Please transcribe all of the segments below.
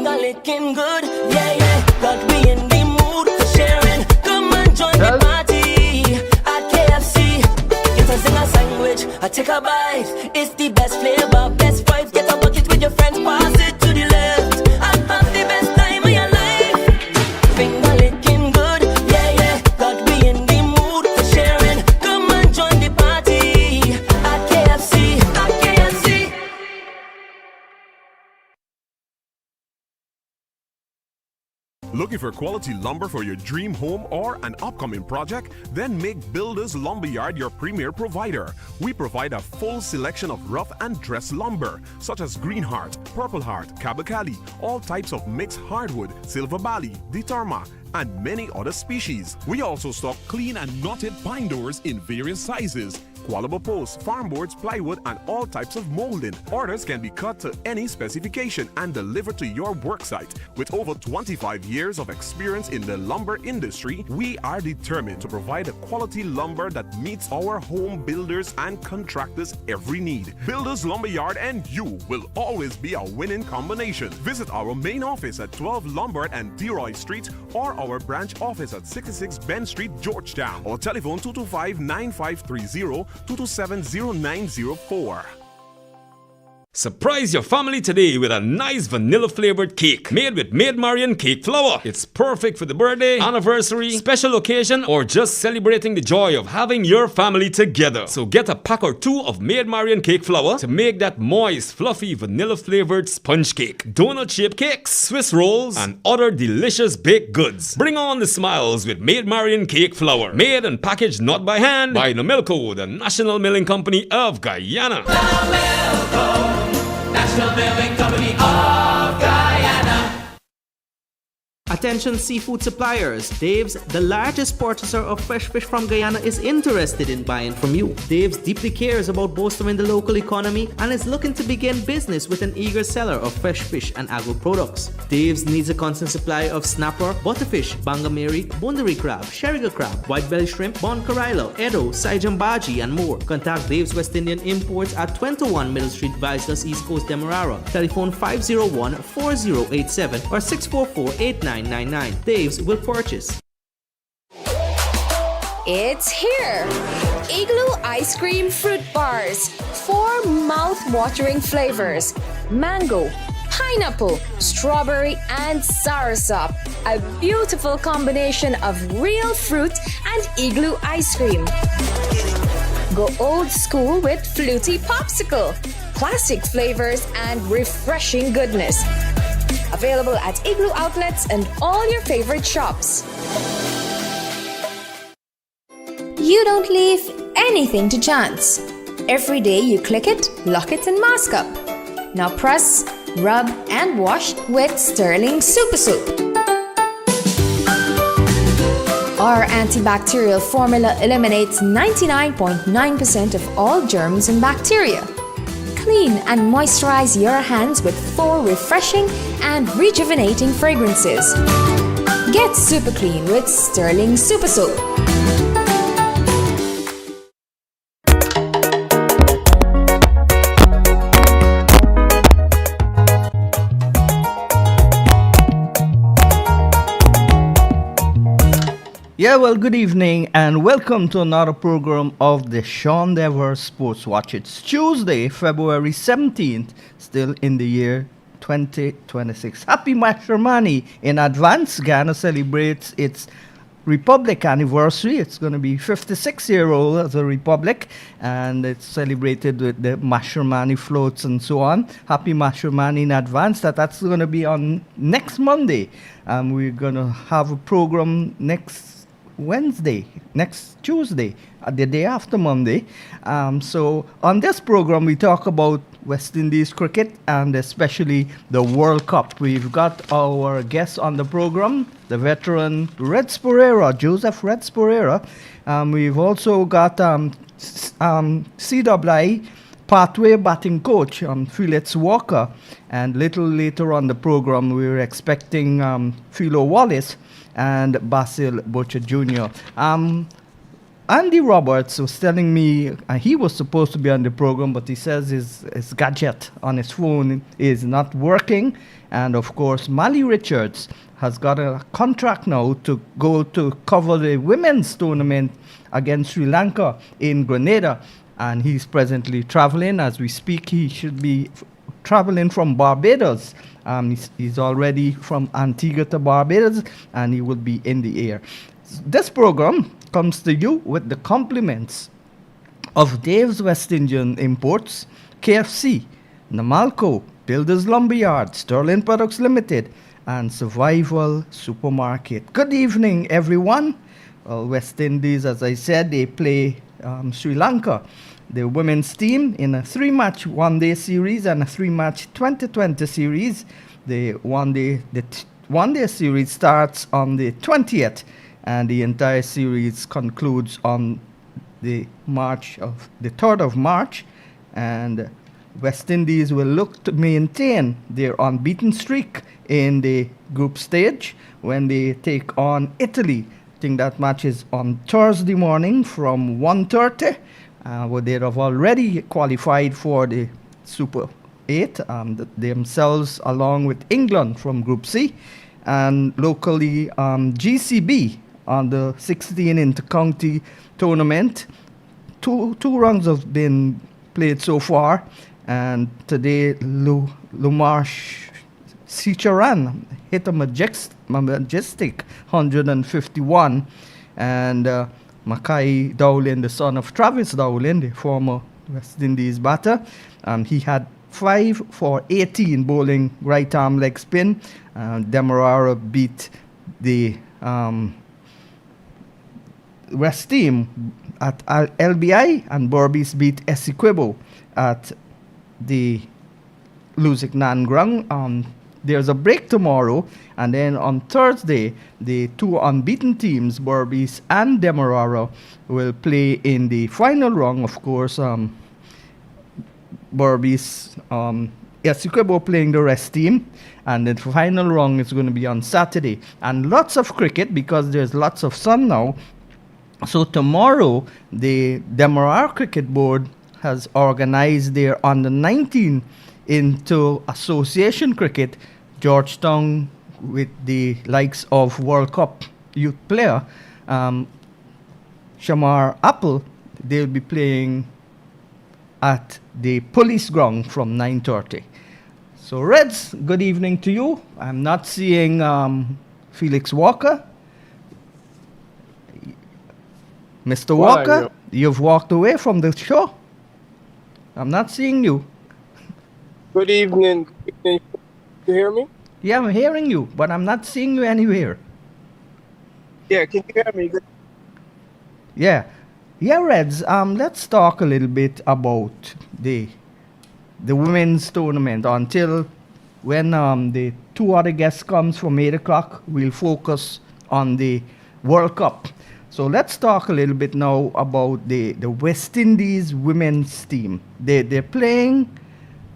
finger licking good. Yeah, yeah, got me in the mood for sharing. Come and join the party at KFC. Get a sing a sandwich, I take a bite. It's the best flavor, best vibes. Get a bucket with your friends, pass it to the left. And have the best time of your life. Finger licking good. Yeah, yeah, got me in the mood for sharing. Come and join the party at KFC, at KFC. Looking for quality lumber for your dream home or an upcoming project? Then make Builders Lumberyard your premier provider. We provide a full selection of rough and dress lumber, such as Green Heart, Purple Heart, Kabakali, all types of mixed hardwood, Silver Bali, Ditarma, and many other species. We also stock clean and knotted pine doors in various sizes, Qualable posts, farm boards, plywood, and all types of molding. Orders can be cut to any specification and delivered to your worksite. With over 25 years of experience in the lumber industry, we are determined to provide a quality lumber that meets our home builders and contractors' every need. Builders Lumberyard and you will always be a winning combination. Visit our main office at 12 Lombard and Deroy Street or our branch office at 66 Ben Street, Georgetown, or telephone 225-9530 227-0904. Surprise your family today with a nice vanilla-flavored cake made with Maid Marian cake flour. It's perfect for the birthday, anniversary, special occasion, or just celebrating the joy of having your family together. So get a pack or two of Maid Marian cake flour to make that moist, fluffy, vanilla-flavored sponge cake, donut-shaped cakes, Swiss rolls, and other delicious baked goods. Bring on the smiles with Maid Marian cake flour. Made and packaged not by hand by Nomilco, the National Milling Company of Guyana. National Milling Company of Guyana. Attention seafood suppliers. Dave's, the largest purchaser of fresh fish from Guyana, is interested in buying from you. Dave's deeply cares about bolstering the local economy and is looking to begin business with an eager seller of fresh fish and agro products. Dave's needs a constant supply of snapper, butterfish, bangameri, bundari crab, sheriga crab, white belly shrimp, bon carilo, edo, saijambaji, and more. Contact Dave's West Indian Imports at 21 Middle Street, Viceless, East Coast, Demerara. Telephone 501-4087 or 644-8999. Dave's will purchase. It's here! Igloo Ice Cream Fruit Bars. 4 mouth-watering flavors. Mango, pineapple, strawberry, and soursop. A beautiful combination of real fruit and igloo ice cream. Go old school with fluty popsicle, classic flavors, and refreshing goodness. Available at Igloo outlets and all your favorite shops. You don't leave anything to chance. Every day you click it, lock it, and mask up. Now press, rub, and wash with Sterling Super Soap. Our antibacterial formula eliminates 99.9% of all germs and bacteria. Clean and moisturize your hands with 4 refreshing and rejuvenating fragrances. Get super clean with Sterling Super Soap. Yeah, well, good evening and welcome to another program of the Sean Dever Sports Watch. It's Tuesday, February 17th, still in the year 2026. Happy Matrimony in advance. Ghana celebrates its Republic anniversary. It's going to be 56-year-old as a republic, and it's celebrated with the Matrimony floats and so on. Happy Matrimony in advance. That's going to be on next Monday. We're going to have a program next Tuesday, the day after Monday. So on this program, we talk about West Indies cricket and especially the World Cup. We've got our guest on the program, the veteran Joseph Red Sporera. We've also got CWI pathway batting coach, Felix Walker. And little later on the program, we're expecting Philo Wallace and Basil Butcher Jr. Andy Roberts was telling me he was supposed to be on the program, but he says his gadget on his phone is not working. And of course, Mally Richards has got a contract now to go to cover the women's tournament against Sri Lanka in Grenada. And he's presently traveling as we speak. He should be traveling from Barbados. He's already from Antigua to Barbados, and he will be in the air. This program comes to you with the compliments of Dave's West Indian Imports, KFC, Namalco, Builders Lumberyard, Sterling Products Limited, and Survival Supermarket. Good evening, everyone. Well, West Indies, as I said, they play Sri Lanka, the women's team, in a 3-match one-day series and a 3-match 2020 series. The one-day series starts on the 20th, and the entire series concludes on the 3rd of March. And West Indies will look to maintain their unbeaten streak in the group stage when they take on Italy. I think that match is on Thursday morning from 1:30, where they have already qualified for the Super 8 themselves, along with England from Group C. And locally, GCB on the 16 Inter-County tournament. Two rounds have been played so far, and today Lumarsh Sicharan hit a majestic 151, and Mackay Dowling, the son of Travis Dowling, the former West Indies batter, he had 5 for 18 bowling right arm leg spin. Demerara beat the West team at LBI, and Berbice beat Essequibo at the Lusignan ground. There's a break tomorrow, and then on Thursday, the two unbeaten teams, Berbice and Demerara, will play in the final round. Of course, Berbice, Essequibo playing the rest team, and the final round is going to be on Saturday. And lots of cricket because there's lots of sun now. So tomorrow, the Demerara Cricket Board has organized their under-19 into association cricket. Georgetown, with the likes of World Cup youth player Shamar Apple, they'll be playing at the police ground from 9:30. So Reds, good evening to you. I'm not seeing Felix Walker. Mr. Walker, you've walked away from the show. I'm not seeing you. Good evening. Can you hear me? Yeah, I'm hearing you, but I'm not seeing you anywhere. Yeah, can you hear me? Yeah, Reds. Let's talk a little bit about the women's tournament. Until when the two other guests comes from 8:00, we'll focus on the World Cup. So let's talk a little bit now about the West Indies women's team. They're playing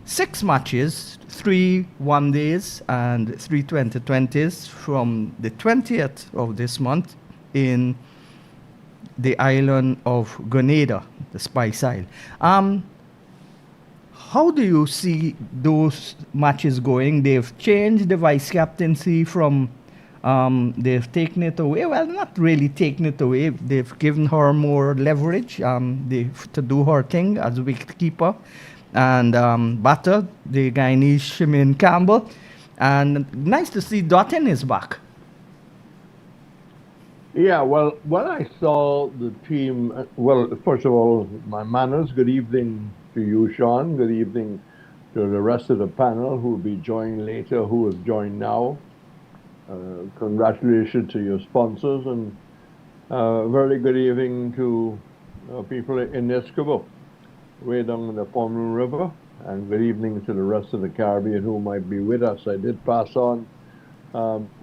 6 matches, 3 one-days and 3 2020s from the 20th of this month in the island of Grenada, the Spice Isle. How do you see those matches going? They've changed the vice captaincy from, they've taken it away. Well, not really taken it away. They've given her more leverage to do her thing as wicketkeeper. And batter, the Guyanese Shimin Campbell. And nice to see Dottin is back. Yeah, well, when I saw the team, well, first of all, my manners, good evening to you, Sean. Good evening to the rest of the panel who will be joined later, who has joined now. Congratulations to your sponsors, and very good evening to people in Escobar, way down in the Formula River, and good evening to the rest of the Caribbean who might be with us. I did pass on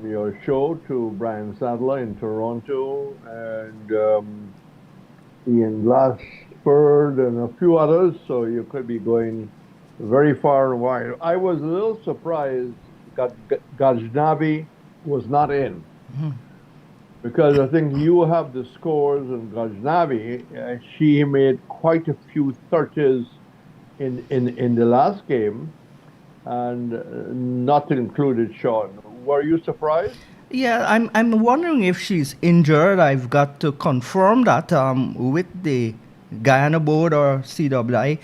your show to Brian Sadler in Toronto, and Ian Glassford and a few others, so you could be going very far and wide. I was a little surprised that Gajnavi was not in. because I think you have the scores on Ghaznavi. She made quite a few 30s in the last game, and not included Sean. Were you surprised? Yeah, I'm wondering if she's injured. I've got to confirm that with the Guyana board or CWI.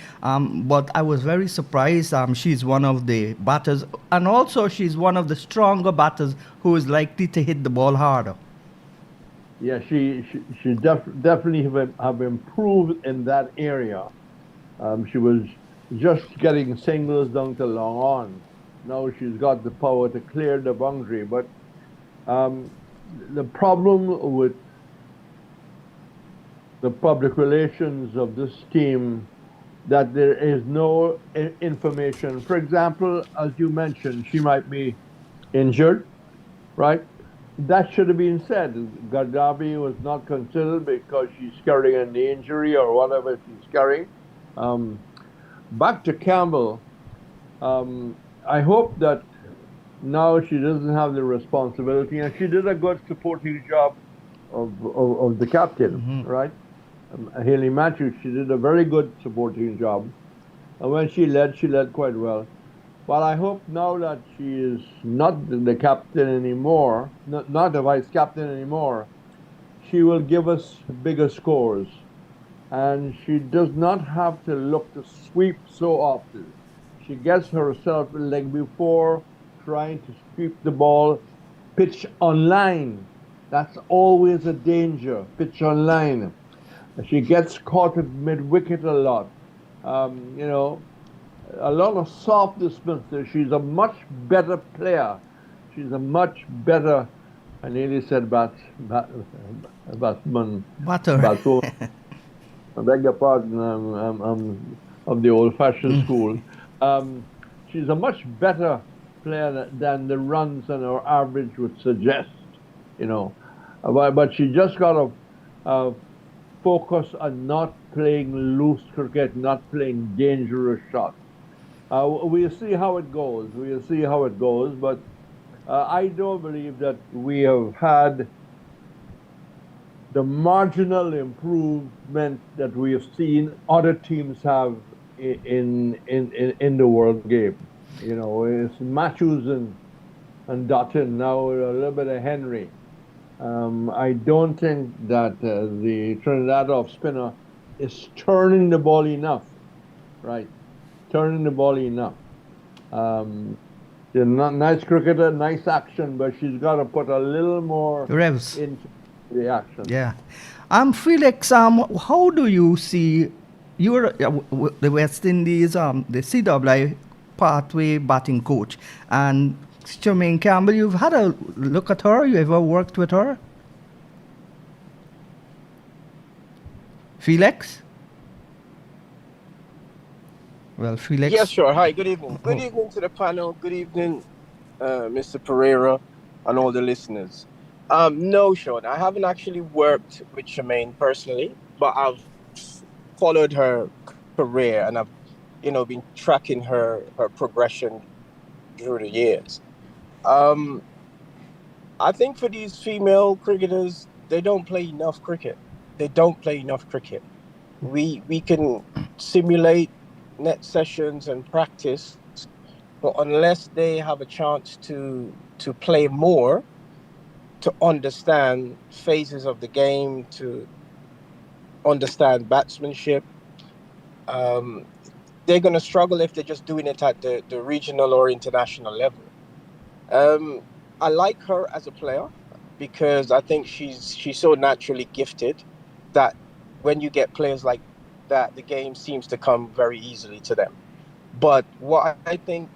But I was very surprised. She's one of the batters, and also she's one of the stronger batters who is likely to hit the ball harder. Yeah, she definitely have improved in that area. She was just getting singles down to long on. Now she's got the power to clear the boundary. But the problem with the public relations of this team, that there is no information. For example, as you mentioned, she might be injured, right? That should have been said. Gaddafi was not considered because she's carrying an injury or whatever she's carrying. Back to Campbell, I hope that now she doesn't have the responsibility, and she did a good supporting job of the captain, right? Haley Matthews, she did a very good supporting job. And when she led quite well. But I hope now that she is not the captain anymore, not the vice captain anymore, she will give us bigger scores. And she does not have to look to sweep so often. She gets herself like before, trying to sweep the ball, pitch on line. That's always a danger, pitch on line. She gets caught at mid-wicket a lot. A lot of soft dismissal. She's a much better player. She's a much better, I nearly said batsman. Batter. I beg your pardon, I'm of the old-fashioned school. She's a much better player than the runs and her average would suggest, But she just got to focus on not playing loose cricket, not playing dangerous shots. We'll see how it goes. But I don't believe that we have had the marginal improvement that we have seen other teams have in the world game. It's Matthews and Dutton, now a little bit of Henry. I don't think that the Trinidad off spinner is turning the ball enough, right? Nice cricketer, nice action, but she's got to put a little more revs into the action. Yeah. Felix, how do you see you're the West Indies, the CWI pathway batting coach, and Jermaine Campbell, you've had a look at her? You ever worked with her? Felix? Well, Felix. Yes, sure. Hi, good evening. Good evening to the panel. Good evening, Mr. Pereira and all the listeners. No, Sean, I haven't actually worked with Jermaine personally, but I've followed her career and I've, been tracking her progression through the years. I think for these female cricketers, they don't play enough cricket. We can simulate net sessions and practice, but unless they have a chance to play more, to understand phases of the game, to understand batsmanship, they're going to struggle if they're just doing it at the regional or international level. I like her as a player because I think she's so naturally gifted that when you get players like that, the game seems to come very easily to them. But what I think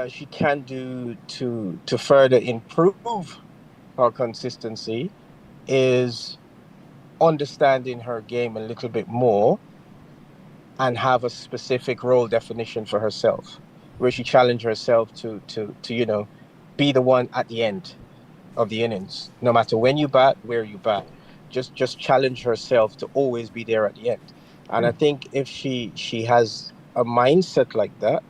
she can do to further improve her consistency is understanding her game a little bit more and have a specific role definition for herself, where she challenges herself to be the one at the end of the innings. No matter when you bat, where you bat, just challenge herself to always be there at the end. And I think if she has a mindset like that,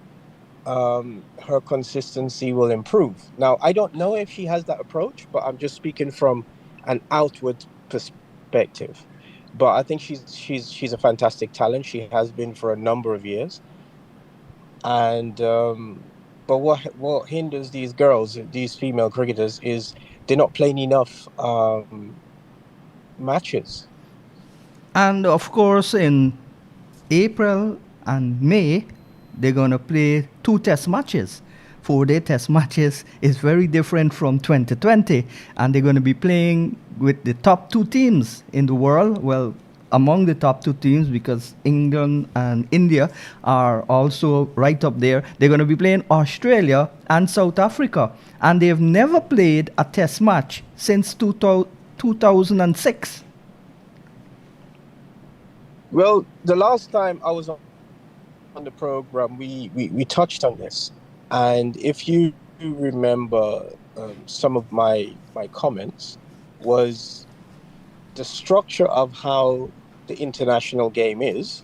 her consistency will improve. Now, I don't know if she has that approach, but I'm just speaking from an outward perspective. But I think she's a fantastic talent. She has been for a number of years, and but what hinders these girls, these female cricketers, is they're not playing enough matches. And of course, in April and May, they're going to play 2 test matches. 4-day test matches is very different from 2020. And they're going to be playing with the top 2 teams in the world. Well, among the top 2 teams, because England and India are also right up there. They're going to be playing Australia and South Africa. And they've never played a test match since 2006. Well, the last time I was on the program, we touched on this, and if you remember, some of my comments was the structure of how the international game is.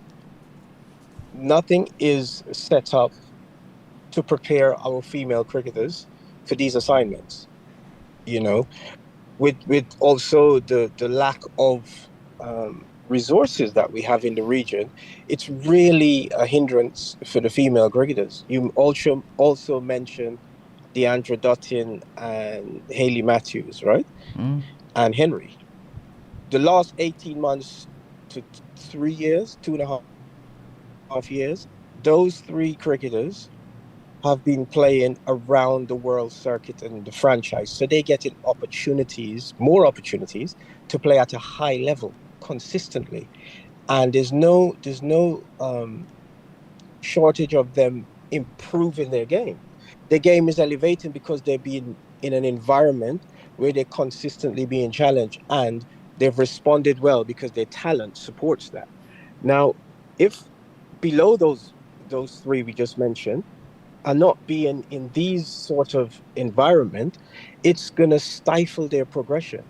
Nothing is set up to prepare our female cricketers for these assignments. You know, with also the lack of resources that we have in the region, it's really a hindrance for the female cricketers. You also mentioned Deandra Dutton and Hayley Matthews, right? And Henry. The last 18 months to 3 years, 2.5 years, those 3 cricketers have been playing around the world circuit and the franchise. So they're getting more opportunities to play at a high level consistently. And there's no shortage of them improving their game. Their game is elevating because they're being in an environment where they're consistently being challenged, and they've responded well because their talent supports that. Now, if below those 3 we just mentioned are not being in these sort of environment, it's going to stifle their progression.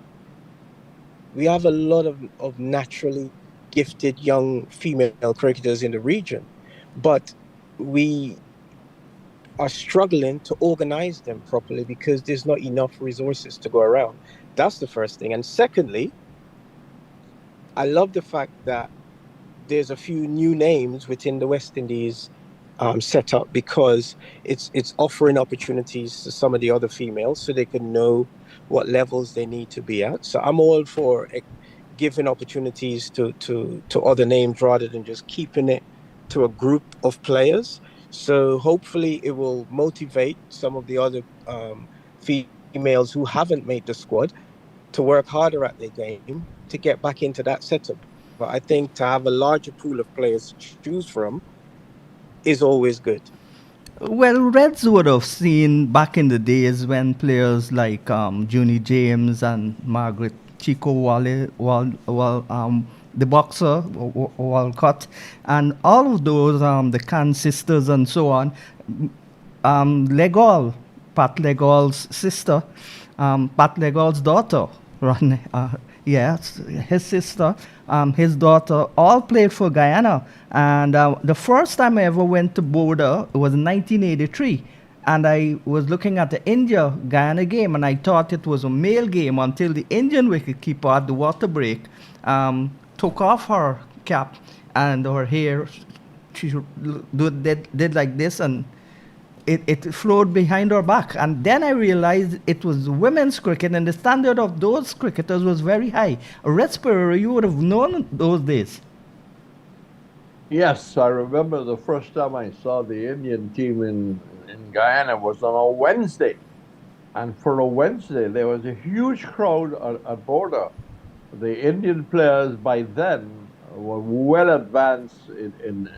We have a lot of naturally gifted young female cricketers in the region, but we are struggling to organize them properly because there's not enough resources to go around. That's the first thing. And secondly, I love the fact that there's a few new names within the West Indies setup, because it's offering opportunities to some of the other females so they can know what levels they need to be at. So I'm all for giving opportunities to other names rather than just keeping it to a group of players. So hopefully it will motivate some of the other females who haven't made the squad to work harder at their game to get back into that setup. But I think to have a larger pool of players to choose from is always good. Well, Reds would have seen back in the days when players like Junie James and Margaret Chico the boxer, Walcott, and all of those, the Khan sisters and so on, Legol, Pat Legol's sister, Pat Legol's daughter, yes, his sister, his daughter, all played for Guyana. And the first time I ever went to Boulder was in 1983. And I was looking at the India-Guyana game, and I thought it was a male game until the Indian wicketkeeper at the water break took off her cap and her hair. She did like this, and it flowed behind her back. And then I realized it was women's cricket, and the standard of those cricketers was very high. A Red Perry, you would have known those days. Yes, I remember the first time I saw the Indian team in Guyana was on a Wednesday. And for a Wednesday, there was a huge crowd at Boulder. The Indian players by then were well advanced in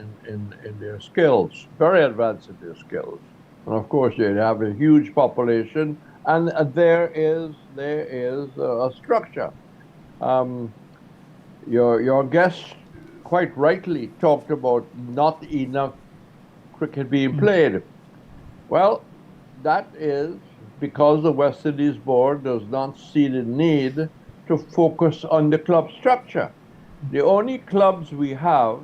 their skills, very advanced in their skills. And of course, they have a huge population, and there is a structure. Your guest quite rightly talked about not enough cricket being played. Well, that is because the West Indies board does not see the need to focus on the club structure. The only clubs we have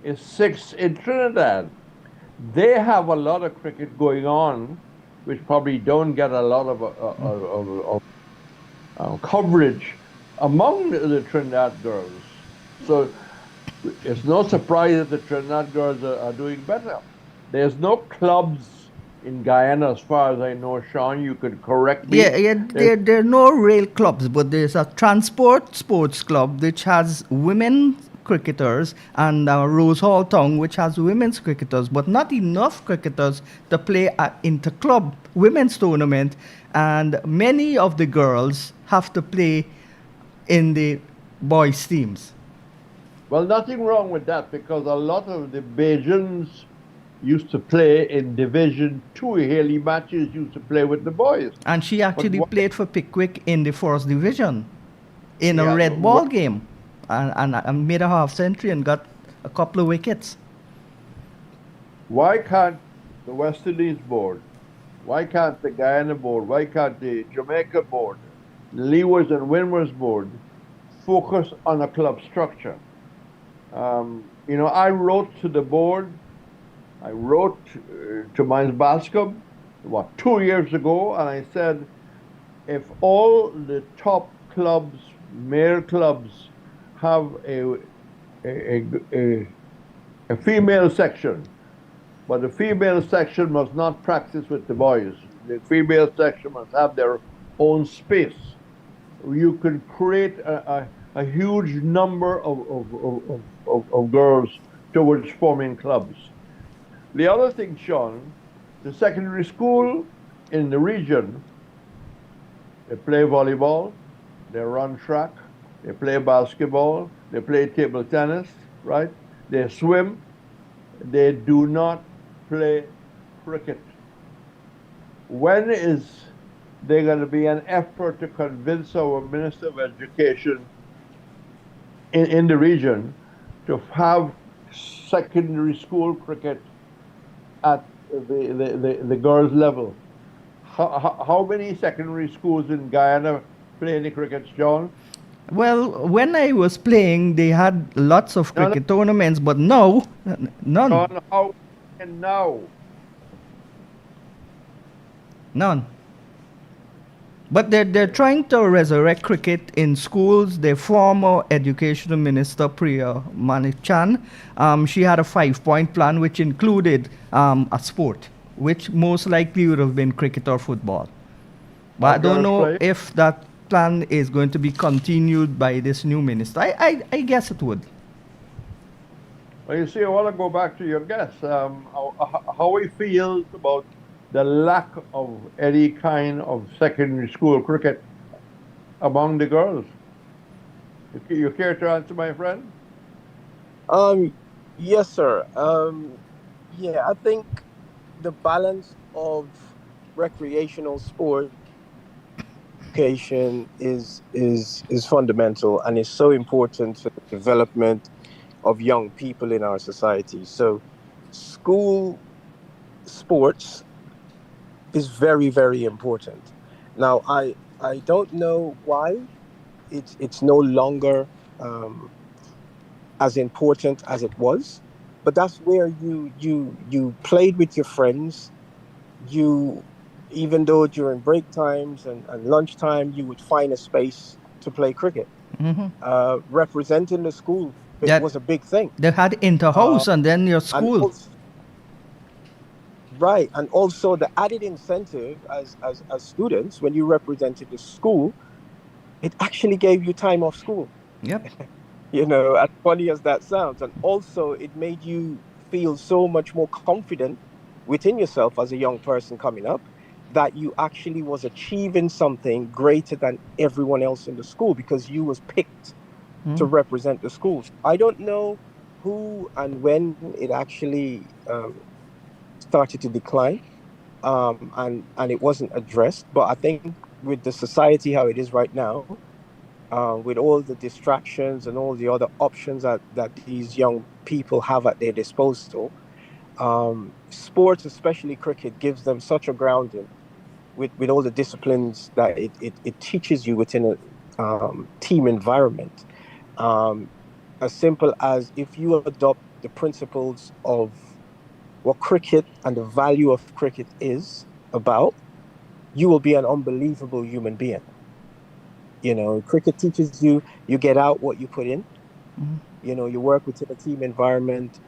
is 6 in Trinidad. They have a lot of cricket going on, which probably don't get a lot of coverage among the Trinidad girls. So it's no surprise that the Trinidad girls are doing better. There's no clubs in Guyana, as far as I know. Sean, you could correct me. Yeah. There are no real clubs, but there's a Transport Sports Club which has women cricketers, and Rose Hall Town which has women's cricketers, but not enough cricketers to play an inter-club women's tournament, and many of the girls have to play in the boys' teams. Well, nothing wrong with that, because a lot of the Bajans used to play in Division 2. Haley Matthews used to play with the boys. And she actually played for Pickwick in the first division in a Yeah, red ball game, and made a half century and got a couple of wickets. Why can't the West Indies board, why can't the Guyana board, why can't the Jamaica board, the Leewards and Windwards board focus on a club structure? I wrote to the board, I wrote to Mines Bascom, 2 years ago, and I said, if all the top clubs, male clubs, have a female section, but the female section must not practice with the boys. The female section must have their own space. You could create a huge number of girls towards forming clubs. The other thing, Sean, the secondary school in the region, they play volleyball, they run track, they play basketball, they play table tennis, right? They swim. They do not play cricket. When is there going to be an effort to convince our Minister of Education in the region to have secondary school cricket at the girls' level? How many secondary schools in Guyana play any cricket, John? Well, when I was playing, they had lots of cricket tournaments, but now, none. John, how and now? None. But they're trying to resurrect cricket in schools. The former educational minister, Priya Manichan, she had a 5-point plan which included a sport, which most likely would have been cricket or football. But I don't know if that plan is going to be continued by this new minister. I guess it would. Well, you see, I want to go back to your guess. How he feels about the lack of any kind of secondary school cricket among the girls. You care to answer, my friend? Yes, sir. I think the balance of recreational sport education is fundamental and is so important for the development of young people in our society. So school sports is very, very important. Now, I don't know why it's no longer as important as it was, but that's where you played with your friends. Even though during break times and lunchtime, you would find a space to play cricket. Mm-hmm. Representing the school was a big thing. They had inter-house and then your school. Right, and also the added incentive as students, when you represented the school, it actually gave you time off school. Yep. As funny as that sounds. And also it made you feel so much more confident within yourself as a young person coming up, that you actually was achieving something greater than everyone else in the school because you was picked to represent the schools. I don't know who and when it actually started to decline, and it wasn't addressed. But I think with the society how it is right now, with all the distractions and all the other options that these young people have at their disposal, sports, especially cricket, gives them such a grounding with all the disciplines that it teaches you within a team environment. As simple as, if you adopt the principles of what cricket and the value of cricket is about, you will be an unbelievable human being. You know, cricket teaches you, you get out what you put in. You know, you work within a team environment.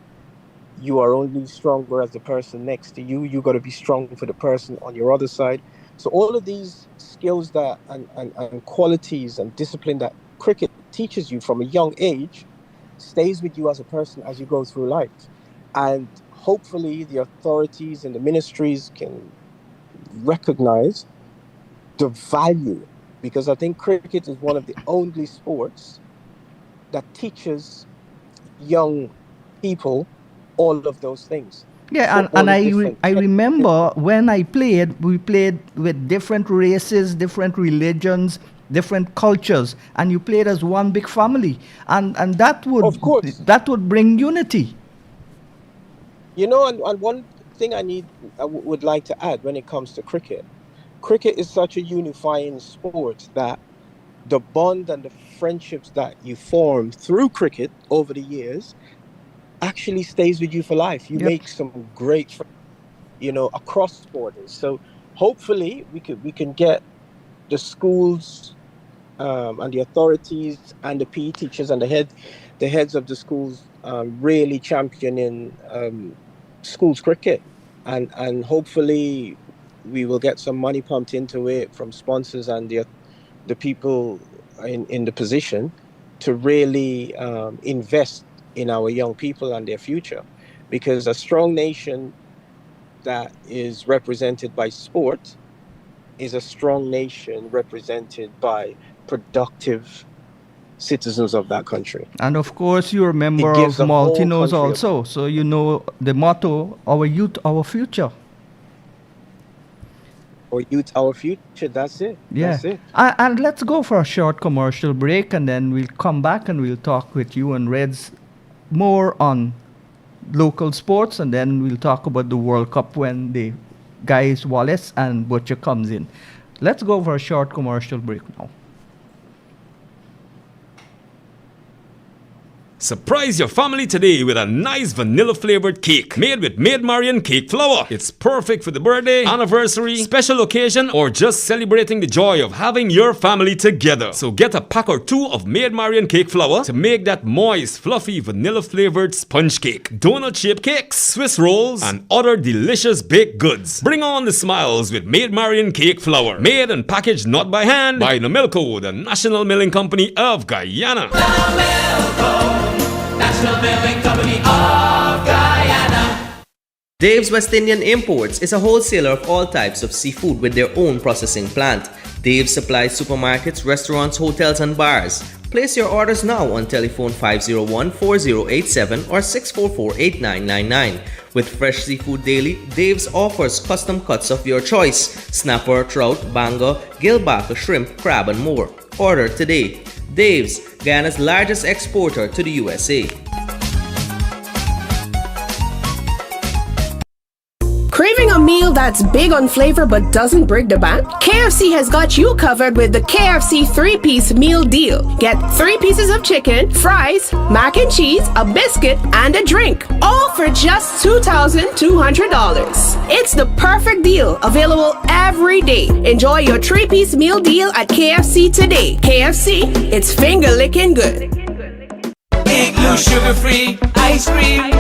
You are only stronger as the person next to you. You got to be strong for the person on your other side. So all of these skills that and qualities and discipline that cricket teaches you from a young age stays with you as a person as you go through life. And hopefully the authorities and the ministries can recognize the value, because I think cricket is one of the only sports that teaches young people all of those things. Yeah, and I remember when I played, we played with different races, different religions, different cultures, and you played as one big family, and that would, of course, that would bring unity. You know, and one thing I would like to add when it comes to cricket. Cricket is such a unifying sport that the bond and the friendships that you form through cricket over the years actually stays with you for life. You make some great friends, you know, across borders. So hopefully we can get the schools and the authorities and the PE teachers and the heads of the schools really championing schools cricket, and hopefully we will get some money pumped into it from sponsors and the people in the position to really invest in our young people and their future, because a strong nation that is represented by sport is a strong nation represented by productive citizens of that country. And of course, you're a member of Maltinos also, so you know the motto, our youth, our future. Our youth, our future, that's it. Yeah. That's it. And let's go for a short commercial break, and then we'll come back and we'll talk with you and Reds more on local sports, and then we'll talk about the World Cup when the guys Wallace and Butcher comes in. Let's go for a short commercial break now. Surprise your family today with a nice vanilla-flavored cake made with Maid Marian cake flour. It's perfect for the birthday, anniversary, special occasion, or just celebrating the joy of having your family together. So get a pack or two of Maid Marian cake flour to make that moist, fluffy, vanilla-flavored sponge cake, donut-shaped cakes, Swiss rolls, and other delicious baked goods. Bring on the smiles with Maid Marian cake flour. Made and packaged not by hand by Nomilco, the National Milling Company of Guyana. National Milling Company of Guyana. Dave's West Indian Imports is a wholesaler of all types of seafood with their own processing plant. Dave supplies supermarkets, restaurants, hotels, and bars. Place your orders now on telephone 501-4087 or 644-8999. With fresh seafood daily, Dave's offers custom cuts of your choice: snapper, trout, banger, gillback, shrimp, crab, and more. Order today. Dave's, Guyana's largest exporter to the USA. Craving a meal that's big on flavor but doesn't break the bank? KFC has got you covered with the KFC 3-piece meal deal. Get 3 pieces of chicken, fries, mac and cheese, a biscuit, and a drink, all for just $2,200. It's the perfect deal, available every day. Enjoy your 3-piece meal deal at KFC today. KFC, it's finger-licking good. Igloo sugar-free ice cream.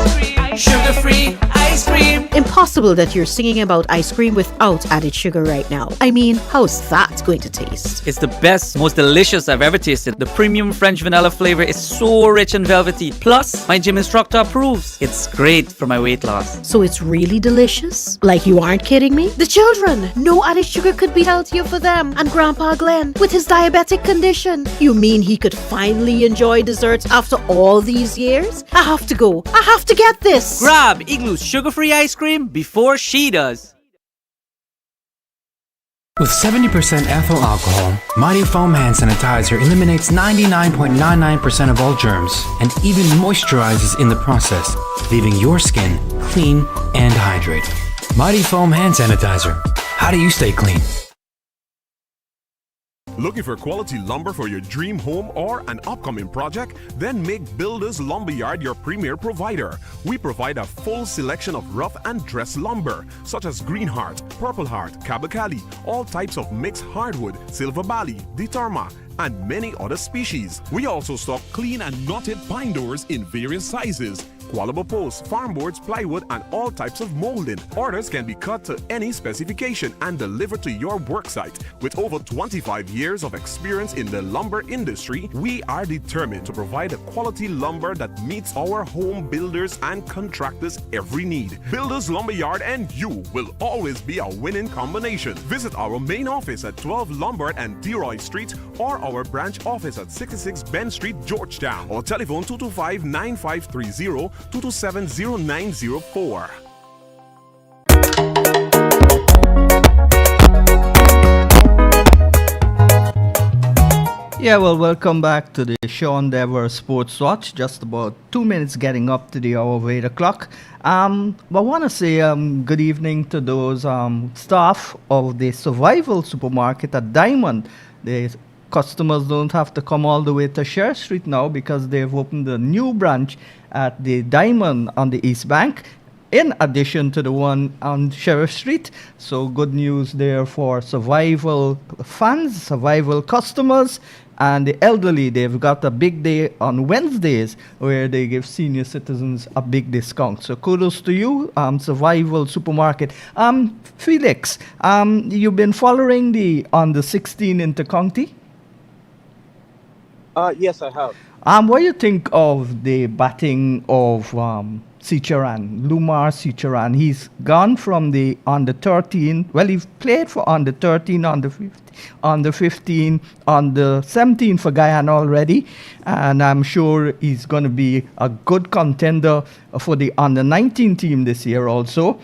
Sugar-free ice cream. Impossible that you're singing about ice cream without added sugar right now. I mean, how's that going to taste? It's the best, most delicious I've ever tasted. The premium French vanilla flavor is so rich and velvety. Plus, my gym instructor approves. It's great for my weight loss. So it's really delicious? Like you aren't kidding me? The children! No added sugar could be healthier for them. And Grandpa Glenn, with his diabetic condition. You mean he could finally enjoy desserts after all these years? I have to go. I have to get this. Grab Igloo's sugar-free ice cream before she does. With 70% ethyl alcohol, Mighty Foam Hand Sanitizer eliminates 99.99% of all germs and even moisturizes in the process, leaving your skin clean and hydrated. Mighty Foam Hand Sanitizer. How do you stay clean? Looking for quality lumber for your dream home or an upcoming project? Then make Builders Lumberyard your premier provider. We provide a full selection of rough and dress lumber, such as Green Heart, Purple Heart, Kabakali, all types of mixed hardwood, Silver Bali, Ditarma, and many other species. We also stock clean and knotted pine doors in various sizes, qualable posts, farm boards, plywood, and all types of molding. Orders can be cut to any specification and delivered to your worksite. With over 25 years of experience in the lumber industry, we are determined to provide a quality lumber that meets our home builders and contractors' every need. Builders Lumberyard and you will always be a winning combination. Visit our main office at 12 Lombard and Deroy Street or our branch office at 66 Ben Street, Georgetown, or telephone 225-9530 227-0904. Yeah, well, welcome back to the Sean Dever Sports Watch. Just about 2 minutes getting up to the hour of 8 o'clock. But I want to say good evening to those staff of the Survival Supermarket at Diamond. The customers don't have to come all the way to Sher Street now because they've opened a new branch at the Diamond on the East Bank, in addition to the one on Sheriff Street. So good news there for Survival fans, Survival customers, and the elderly. They've got a big day on Wednesdays where they give senior citizens a big discount. So kudos to you, Survival Supermarket. Felix, you've been following the under 16 intercounty? Yes, I have. What do you think of the batting of Sicharan, Lumar Sicharan? He's gone from the under 13. Well, he played for under 13, under 15, under 15, under 17 for Guyana already, and I'm sure he's going to be a good contender for the under 19 team this year also.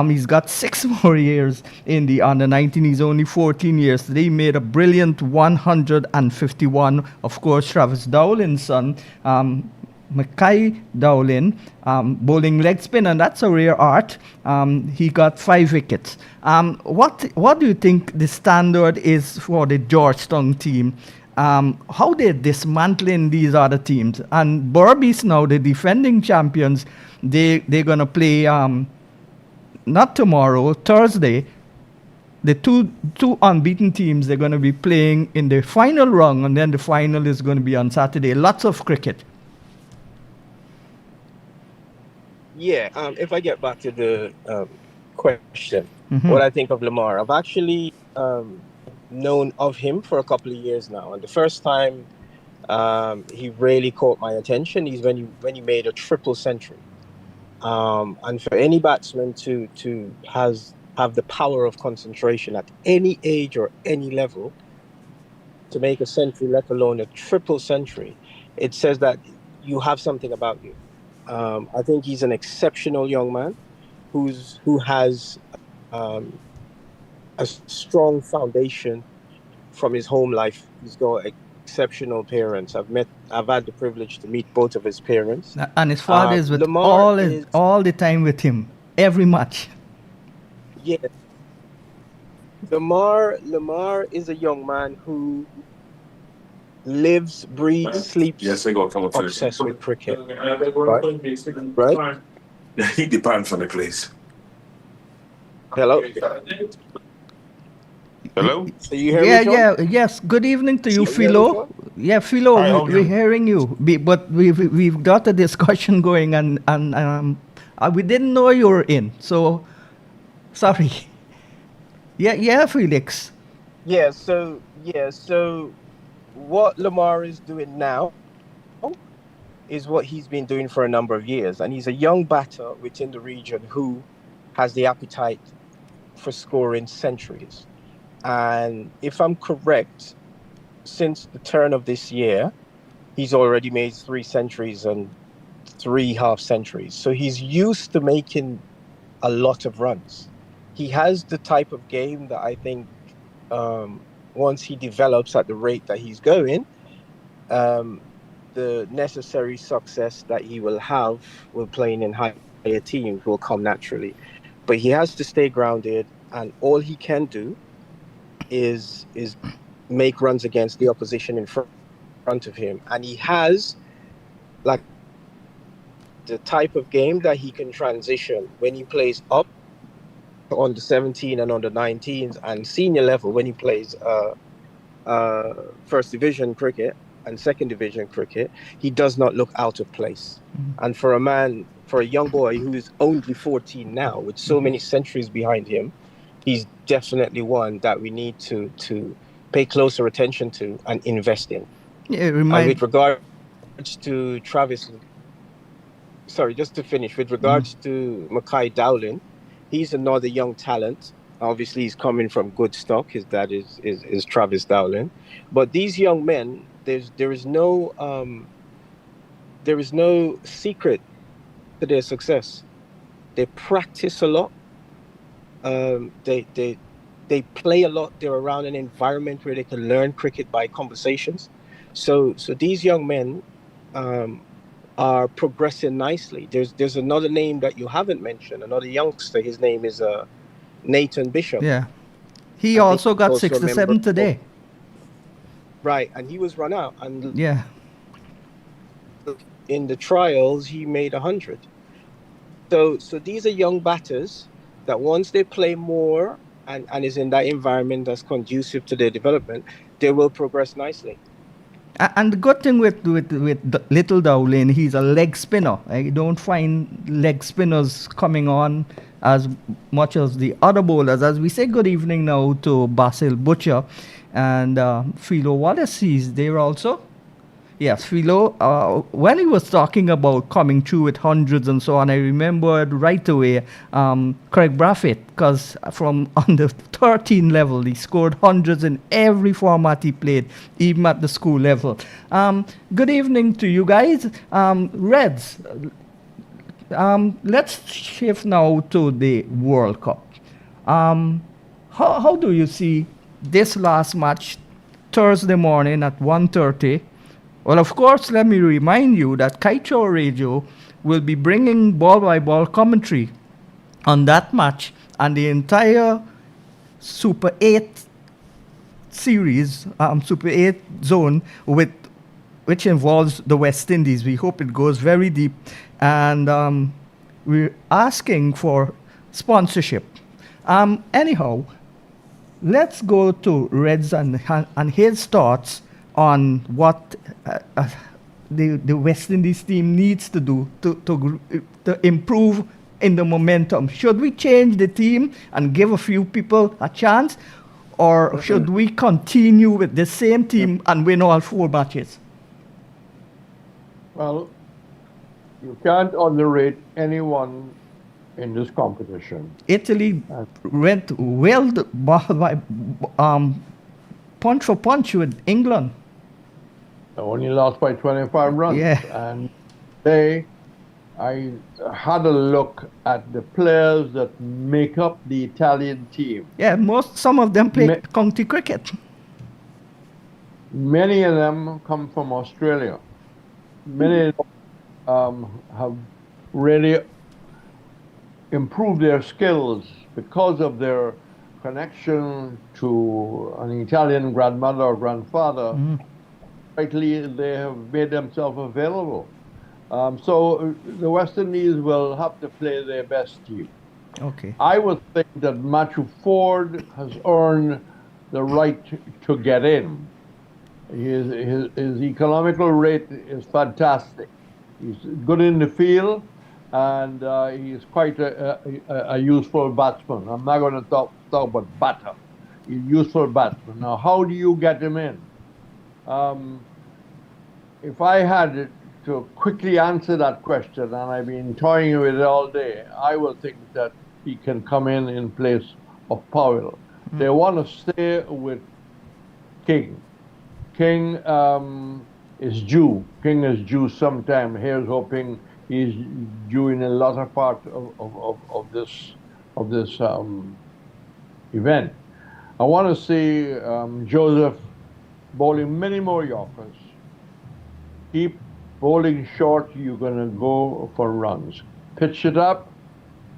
He's got 6 more years in the under 19. He's only 14 years. They made a brilliant 151. Of course, Travis Dowlin's son, Mackay Dowlin, bowling leg spin, and that's a rare art. He got 5 wickets. What do you think the standard is for the Georgetown team? How they're dismantling these other teams? And Burbies now, the defending champions, they're going to play not tomorrow, Thursday. The two unbeaten teams, they're going to be playing in the final round, and then the final is going to be on Saturday. Lots of cricket. Yeah, if I get back to the question, what I think of Lamar, I've actually known of him for a couple of years now, and the first time he really caught my attention is when he made a triple century. And for any batsman to have the power of concentration at any age or any level to make a century, let alone a triple century, it says that you have something about you. I think he's an exceptional young man who has a strong foundation from his home life. He's got exceptional parents. I've had the privilege to meet both of his parents. And his father is with all the time with him, every match. Yeah. Lamar is a young man who lives, breathes, sleeps, obsessed with cricket. Right? He depends on the place. Hello? Hello? So you hear me, Yes. Good evening to you, Philo. Yeah, Philo, we're hearing you. But we've got a discussion going, and we didn't know you were in. So, sorry. Yeah, Felix. So what Lamar is doing now is what he's been doing for a number of years. And he's a young batter within the region who has the appetite for scoring centuries. And if I'm correct, since the turn of this year, he's already made 3 centuries and 3 half centuries. So he's used to making a lot of runs. He has the type of game that I think once he develops at the rate that he's going, the necessary success that he will have with playing in higher teams will come naturally. But he has to stay grounded, and all he can do is make runs against the opposition in front of him. And he has like the type of game that he can transition when he plays up on the 17 and on the 19s and senior level when he plays first division cricket and second division cricket, he does not look out of place. And for a young boy who is only 14 now, with so many centuries behind him, he's definitely one that we need to pay closer attention to and invest in. Yeah, And with regards to Travis, sorry, just to finish, with regards to Mackay Dowling, he's another young talent. Obviously, he's coming from good stock. His dad is Travis Dowling. But these young men, there is no secret to their success. They practice a lot. They play a lot. They're around an environment where they can learn cricket by conversations. So these young men are progressing nicely. There's another name that you haven't mentioned, another youngster. His name is Nathan Bishop. Yeah. He I think also got also a member 67 today. Right, and he was run out. And Yeah. in the trials, he made 100. So these are young batters that once they play more and is in that environment that's conducive to their development, they will progress nicely. And the good thing with Little Dowling, he's a leg spinner. I don't find leg spinners coming on as much as the other bowlers. As we say good evening now to Basil Butcher and Philo Wallace, he's there also. Yes, Philo, when he was talking about coming through with hundreds and so on, I remembered right away Craig Braffett, because from under 13 level, he scored hundreds in every format he played, even at the school level. Good evening to you guys. Reds, let's shift now to the World Cup. How do you see this last match Thursday morning at 1:30? Well, of course, let me remind you that Kaieteur Radio will be bringing ball-by-ball commentary on that match and the entire Super 8 series, Super 8 zone, which involves the West Indies. We hope it goes very deep. And we're asking for sponsorship. Anyhow, let's go to Reds and his thoughts on what the West Indies team needs to do to improve in the momentum. Should we change the team and give a few people a chance, or should we continue with the same team and win all 4 matches? Well, you can't underrate anyone in this competition. Italy went well by punch for punch with England. Only lost by 25 runs. Yeah. And I had a look at the players that make up the Italian team. Yeah, some of them play county cricket. Many of them come from Australia. Many of them have really improved their skills because of their connection to an Italian grandmother or grandfather. Rightly, they have made themselves available. So the West Indies will have to play their best team. Okay. I would think that Matthew Ford has earned the right to get in. His economical rate is fantastic. He's good in the field, and he's quite a useful batsman. I'm not going to talk about batter. He's a useful batsman. Now, how do you get him in? If I had to quickly answer that question, and I've been toying with it all day, I will think that he can come in place of Powell. They want to stay with King. King is due. King is due sometime. Here's hoping he's due in a latter part of this event. I want to see Joseph bowling many more Yorkers. Keep bowling short, you're going to go for runs. Pitch it up,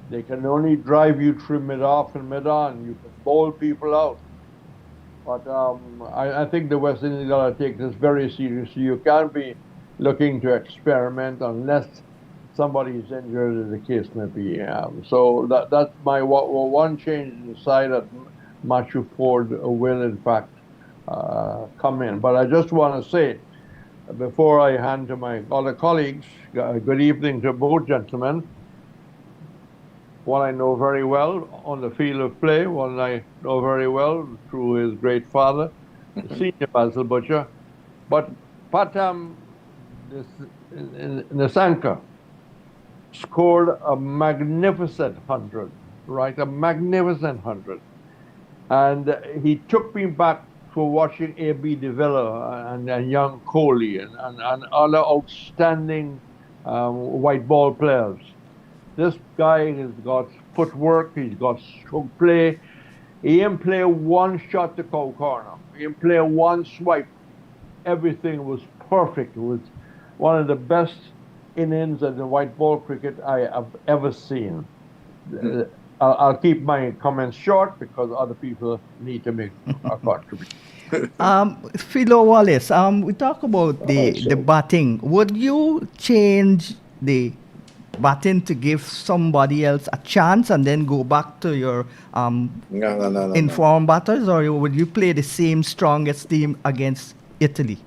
they can only drive you through mid-off and mid-on. You can bowl people out. But I think the West Indies got to take this very seriously. You can't be looking to experiment unless somebody is injured, as the case may be. So that's my one change in the side that Matthew Ford will, in fact, come in. But I just want to say, before I hand to my other colleagues, good evening to both gentlemen. One I know very well on the field of play, one I know very well through his great father, Senior Basil Butcher. But Patam Nisanka scored a magnificent 100, right? A magnificent 100. And he took me back to watching A.B. de Villa and young Coley and other outstanding white ball players. This guy has got footwork, he's got stroke play. He didn't play one shot to cow corner. He didn't play one swipe. Everything was perfect. It was one of the best innings in the white ball cricket I have ever seen. I'll keep my comments short because other people need to make a contribution. Philo Wallace, we talk about the batting. Would you change the batting to give somebody else a chance and then go back to your informed batters, or would you play the same strongest team against Italy?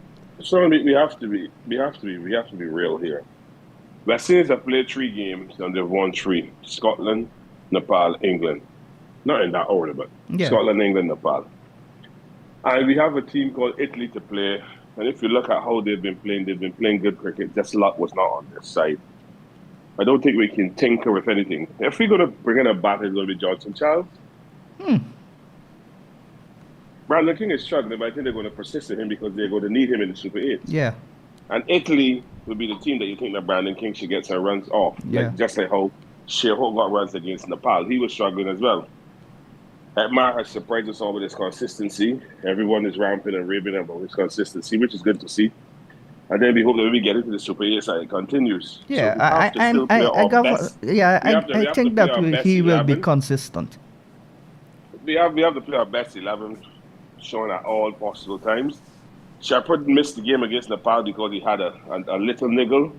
So we have to be real here. West have played 3 games and they've won 3. Scotland, Nepal, England. Not in that order, but Scotland, England, Nepal. And we have a team called Italy to play. And if you look at how they've been playing good cricket. Just luck was not on their side. I don't think we can tinker with anything. If we're going to bring in a batter, it's going to be Johnson Charles. Brandon King is struggling, but I think they're going to persist in him because they're going to need him in the Super 8. Yeah. And Italy would be the team that you think that Brandon King should get some runs off. Yeah. Just like how Shea Hope got runs against Nepal. He was struggling as well. Edmar has surprised us all with his consistency. Everyone is ramping and raving about his consistency, which is good to see. And then we hope that when we get into the Super 8 side, it continues. Yeah, so I think that he will be consistent. We have to play our best 11, showing at all possible times. Shepherd missed the game against Nepal because he had a little niggle.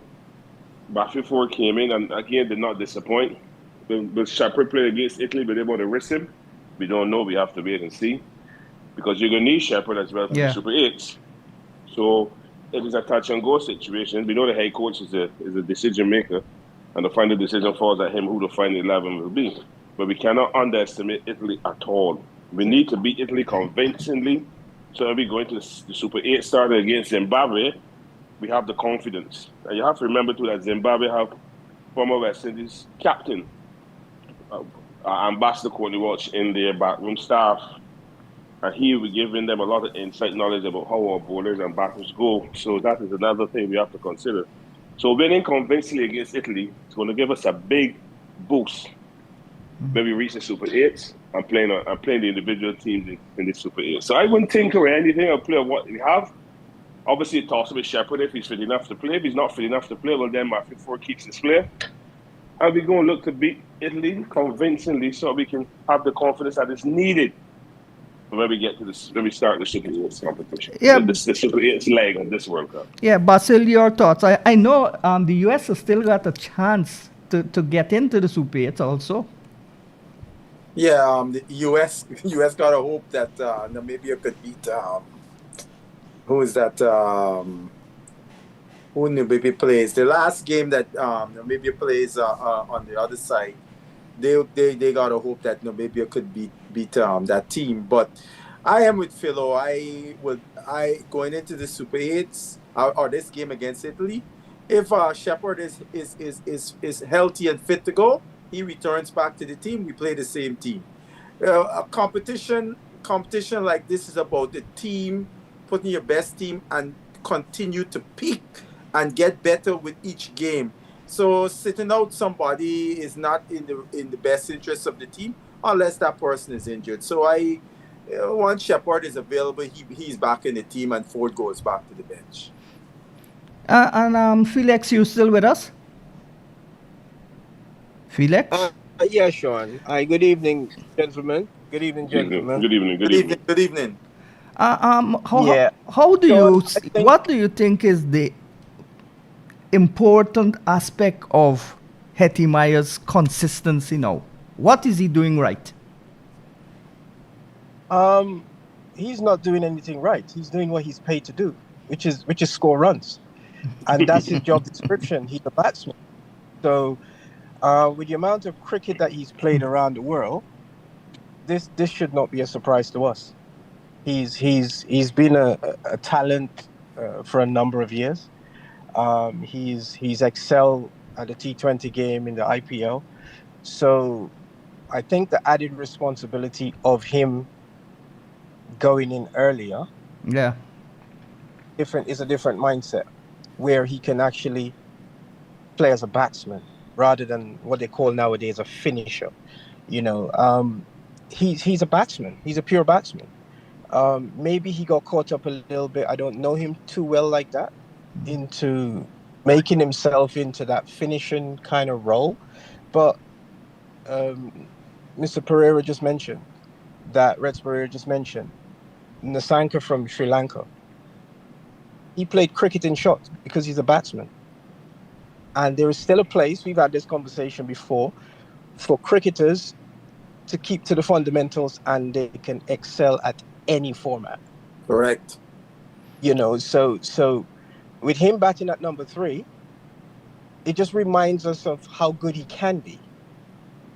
Bafifor came in and again did not disappoint. Will Shepherd play against Italy, but they want to risk him? We don't know. We have to wait and see. Because you're going to need Shepherd as well for the Super 8s. So it is a touch and go situation. We know the head coach is a decision maker, and the final decision falls at him who the final 11 will be. But we cannot underestimate Italy at all. We need to beat Italy convincingly. So if we go into the Super 8 starter against Zimbabwe, we have the confidence. And you have to remember too that Zimbabwe have former West Indies captain, Ambassador Courtney Walsh in their backroom staff. And he will be giving them a lot of insight knowledge about how our bowlers and batters go. So that is another thing we have to consider. So winning convincingly against Italy is going to give us a big boost when we reach the Super 8s and playing the individual teams in the Super 8. So I wouldn't tinker anything. I'll play what we have. Obviously, it talks with Shepherd if he's fit enough to play. If he's not fit enough to play, well, then Matthew Ford keeps his play. And we're going to look to beat Italy convincingly so we can have the confidence that is needed when we get to this, when we start the Super 8s competition. Yeah. The Super 8s leg on this World Cup. Yeah, Basil, your thoughts? I know the US has still got a chance to get into the Super 8s also. Yeah, the US got to hope that Namibia could beat who is that? Who Namibia plays? The last game that Namibia plays on the other side, they got to hope that Namibia could beat that team. But I am with Philo. I going into the Super 8s or this game against Italy. If Shepherd is healthy and fit to go, he returns back to the team. We play the same team. A competition like this is about the team, putting your best team and continue to peak and get better with each game. So sitting out somebody is not in the best interest of the team unless that person is injured. So once Shepherd is available, he's back in the team and Ford goes back to the bench. Felix, you still with us? Felix? Yeah, Sean. Good evening, gentlemen. Good evening, gentlemen. Good evening. Good evening. How do what do you think is the important aspect of Hetty Meyer's consistency now? What is he doing right? he's not doing anything right. He's doing what he's paid to do, which is score runs, and that's his job description. He's a batsman. So, with the amount of cricket that he's played around the world, this should not be a surprise to us. He's been a talent for a number of years. He's excelled at the T20 game in the IPL. So I think the added responsibility of him going in earlier is a different mindset, where he can actually play as a batsman rather than what they call nowadays a finisher. He's a batsman. He's a pure batsman. Maybe he got caught up a little bit. I don't know him too well like that, into making himself into that finishing kind of role. But Mr. Pereira just mentioned that, Reds Pereira just mentioned, Nasanka from Sri Lanka. He played cricket in shots because he's a batsman. And there is still a place, we've had this conversation before, for cricketers to keep to the fundamentals and they can excel at any format. Correct. So with him batting at number 3, it just reminds us of how good he can be.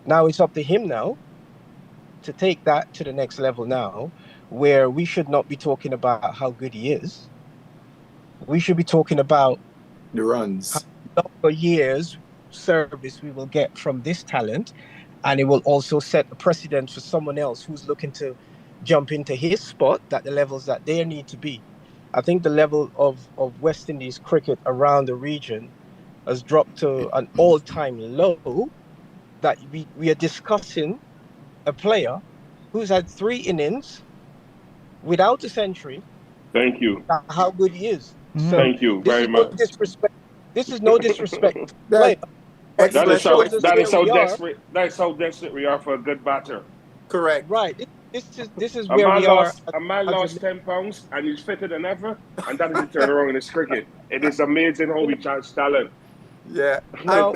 Now it's up to him now to take that to the next level now, where we should not be talking about how good he is. We should be talking about the runs. How many years service we will get from this talent, and it will also set a precedent for someone else who's looking to jump into his spot at the levels that they need to be. I think the level of West Indies cricket around the region has dropped to an all-time low, that we are discussing a player who's had 3 innings without a century. Thank you. How good he is. So thank you very much. This is no disrespect. That is how desperate we are for a good batter. Correct. Right. This is where we are. A man lost 10 pounds and he's fitter than ever, and that is the turnaround in this cricket. It is amazing how we charge talent. Yeah. No.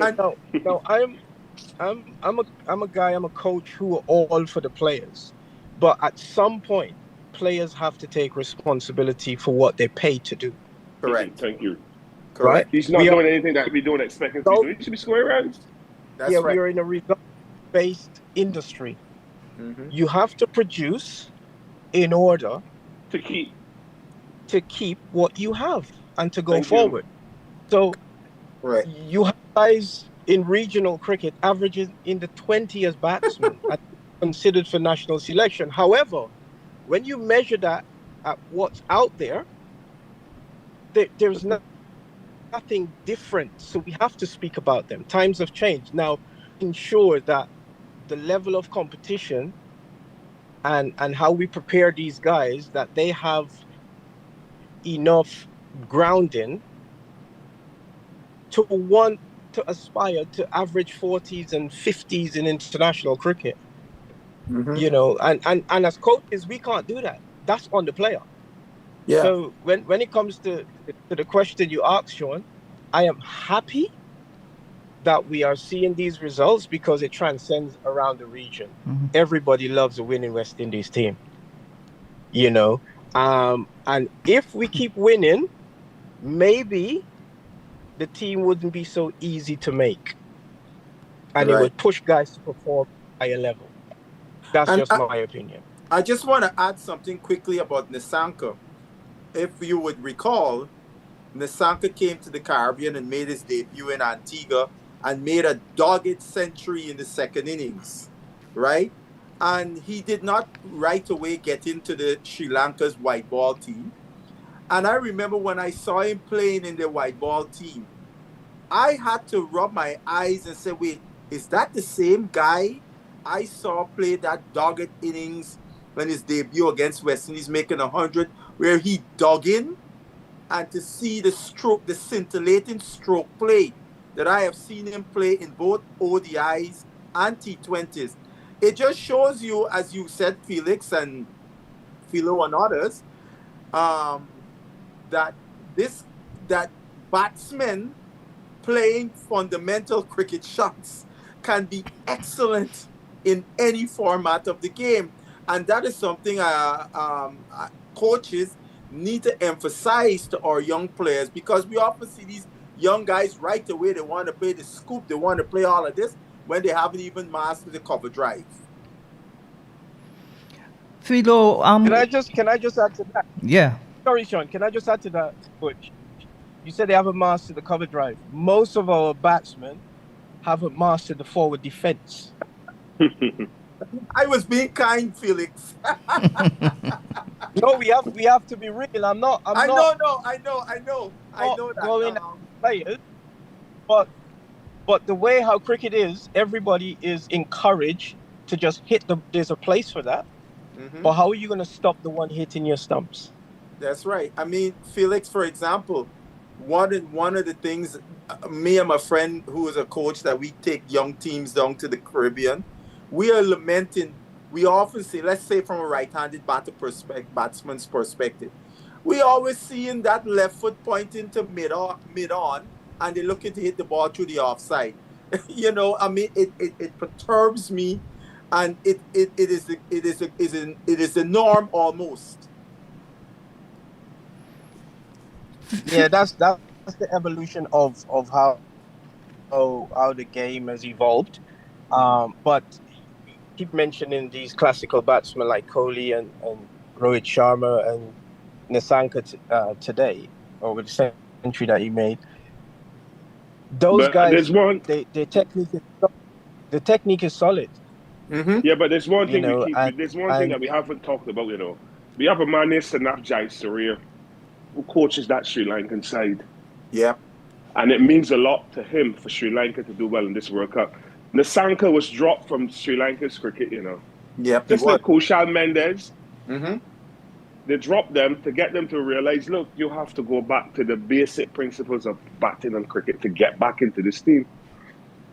I'm a coach who are all for the players, but at some point, players have to take responsibility for what they're paid to do. Correct. Thank you. Correct. He's not doing anything that we don't expect him to do. He should be square runs. Right. We're in a result-based industry. Mm-hmm. You have to produce in order to keep what you have and to go forward. So you have guys in regional cricket averaging in the 20 as batsmen and considered for national selection. However, when you measure that at what's out there, there's nothing different. So we have to speak about them. Times have changed. Now, ensure that the level of competition and how we prepare these guys, that they have enough grounding to want to aspire to average 40s and 50s in international cricket. Mm-hmm. And as coaches, we can't do that. That's on the player. Yeah. So when it comes to the question you asked, Sean, I am happy that we are seeing these results because it transcends around the region. Mm-hmm. Everybody loves a winning West Indies team, and if we keep winning, maybe the team wouldn't be so easy to make, and it would push guys to perform at a higher level. That's just my opinion. I just want to add something quickly about Nasanka. If you would recall, Nasanka came to the Caribbean and made his debut in Antigua and made a dogged century in the second innings, right? And he did not right away get into the Sri Lanka's white ball team. And I remember when I saw him playing in the white ball team, I had to rub my eyes and say, wait, is that the same guy I saw play that dogged innings when his debut against West Indies, making 100, where he dug in? And to see the scintillating stroke play that I have seen him play in both ODIs and T20s, it just shows you, as you said, Felix and Philo and others, that batsmen playing fundamental cricket shots can be excellent in any format of the game. And that is something coaches need to emphasize to our young players, because we often see these young guys right away. They want to play the scoop. They want to play all of this when they haven't even mastered the cover drive. Philo, can I just add to that? Yeah. Sorry, Sean. Can I just add to that, Butch? You said they haven't mastered the cover drive. Most of our batsmen haven't mastered the forward defense. I was being kind, Felix. No, we have to be real. I know that. Going players, but the way how cricket is, everybody is encouraged to just hit there's a place for that. Mm-hmm. But how are you going to stop the one hitting your stumps? That's right. I mean, Felix, for example, one of the things, me and my friend who is a coach, that we take young teams down to the Caribbean, we are lamenting. We often say, let's say from a right-handed batsman's perspective, we always seeing that left foot pointing to mid-on, and they're looking to hit the ball through the offside. You know, I mean, it perturbs me, and it is the norm almost. Yeah, that's the evolution of how the game has evolved. But keep mentioning these classical batsmen like Kohli and Rohit Sharma and Nissanka today, over the century that he made. Those guys, their technique is solid. Mm-hmm. Yeah, but there's one thing thing that we haven't talked about. You know, we have a man named Sanapjai Surya, who coaches that Sri Lankan side. Yeah. And it means a lot to him for Sri Lanka to do well in this World Cup. Nissanka was dropped from Sri Lanka's cricket, you know. Yeah. Just like Kushal Mendes. Mm-hmm. They dropped them to get them to realize, look, you have to go back to the basic principles of batting and cricket to get back into this team.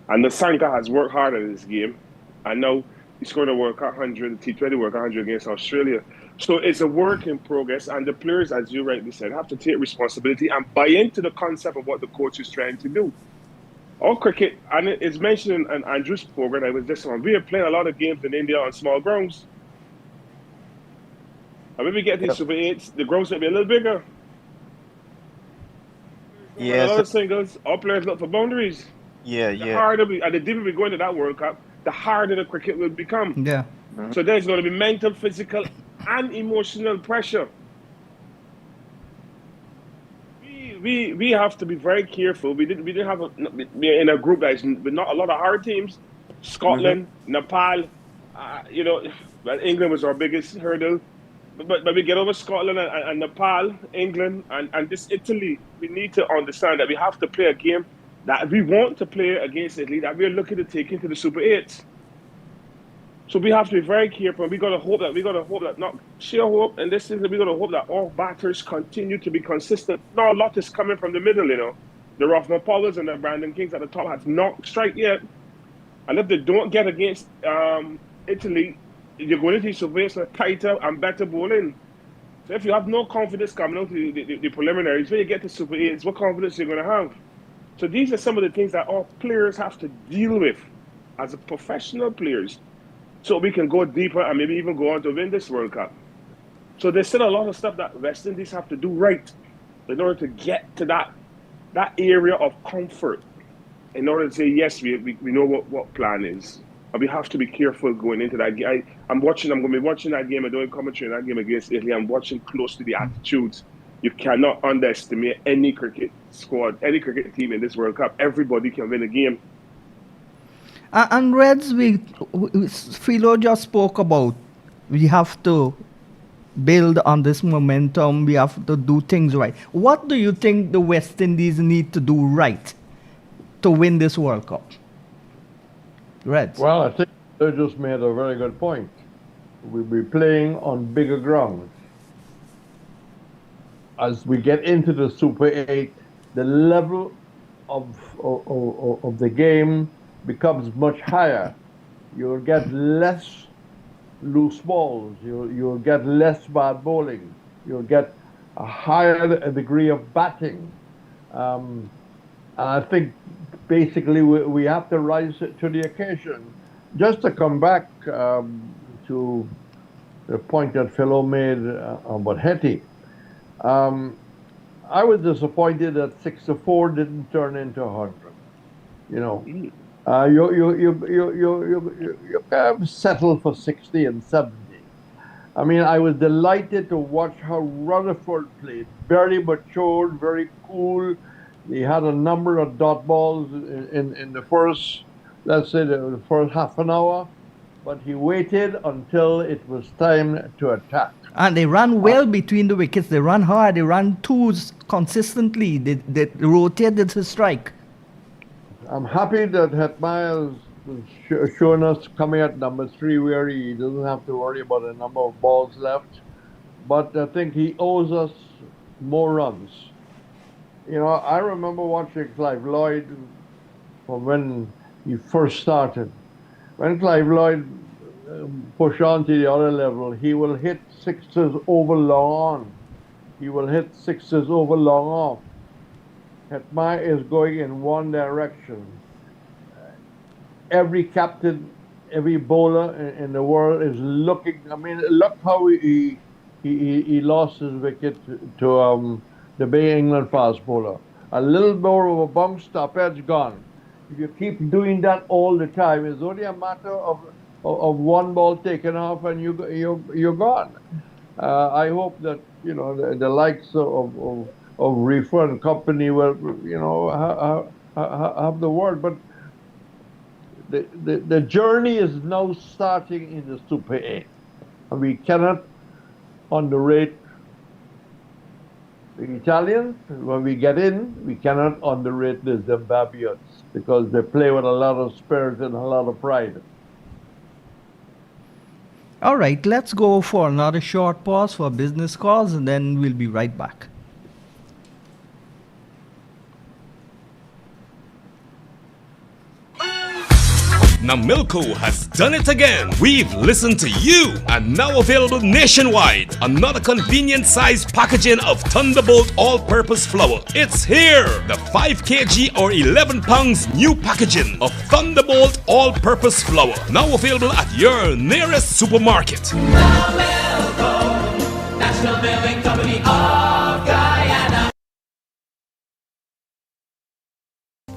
And Nissanka has worked hard at this game. I know he's going to work 100, T20 work 100 against Australia. So it's a work in progress, and the players, as you rightly said, have to take responsibility and buy into the concept of what the coach is trying to do. All cricket, and it's mentioned in Andrew's program, I was this one, we are playing a lot of games in India on small grounds. And when we get these Super 8s, the grounds might be a little bigger. Yeah. A lot of singles, all players look for boundaries. Yeah. The harder and the deeper we go into that World Cup, the harder the cricket will become. Yeah. Mm-hmm. So there's going to be mental, physical, and emotional pressure. We have to be very careful. We didn't have we're in a group that's with not a lot of hard teams. Scotland, Nepal, well, England was our biggest hurdle. But we get over Scotland and Nepal, England, and this Italy. We need to understand that we have to play a game that we want to play against Italy, that we're looking to take into the Super 8s. So we have to be very careful. We got to hope that not sheer hope, and this is that we got to hope that all batters continue to be consistent. Not a lot is coming from the middle, you know. The Rothman Powells and the Brandon Kings at the top has not strike yet, and if they don't get against Italy, you're going to see surveys with tighter and better bowling. So if you have no confidence coming out to the preliminaries, when you get to Super 8s, what confidence you're going to have? So these are some of the things that all players have to deal with as a professional players, so we can go deeper and maybe even go on to win this World Cup. So there's still a lot of stuff that West Indies have to do right in order to get to that area of comfort, in order to say, yes, we know what plan is. And we have to be careful going into that game. I'm going to be watching that game. I'm doing commentary in that game against Italy. I'm watching closely the attitudes. You cannot underestimate any cricket squad, any cricket team in this World Cup. Everybody can win a game. And Reds, Philo just spoke about, we have to build on this momentum. We have to do things right. What do you think the West Indies need to do right to win this World Cup? Reds. Well, I think they just made a very good point. We'll be playing on bigger grounds. As we get into the Super 8, the level of the game becomes much higher. You'll get less loose balls. You'll get less bad bowling. You'll get a higher degree of batting. And I think basically we have to rise to the occasion. Just to come back to the point that Philo made about Hetty. I was disappointed that 6-4 didn't turn into 100. You know, you kind of settle for 60 and 70. I mean, I was delighted to watch how Rutherford played. Very matured, very cool. He had a number of dot balls in the first, let's say, the first half an hour, but he waited until it was time to attack. And they ran well between the wickets. They ran hard. They ran twos consistently. They rotated to strike. I'm happy that Hetmeyer has shown us coming at number 3 where he doesn't have to worry about the number of balls left. But I think he owes us more runs. You know, I remember watching Clive Lloyd from when he first started. When Clive Lloyd pushed on to the other level, he will hit sixes over long on. He will hit sixes over long off. Hetmeyer is going in one direction. Every captain, every bowler in the world is looking. I mean, look how he lost his wicket to the Bay England fast bowler. A little more of a bounce, top edge gone. If you keep doing that all the time, it's only a matter of one ball taken off and you're gone. I hope that, you know, the likes of Reefer and company will, you know, have the word. But the journey is now starting in the Super 8. And we cannot underrate the Italians. When we get in, we cannot underrate the Zimbabweans because they play with a lot of spirit and a lot of pride. All right, let's go for another short pause for business calls and then we'll be right back. Now Milko has done it again. We've listened to you and now available nationwide. Another convenient size packaging of Thunderbolt all-purpose flour. It's here. The 5 kg or 11 pounds new packaging of Thunderbolt all-purpose flour. Now available at your nearest supermarket. Now Milko, National Milling Company of Guyana.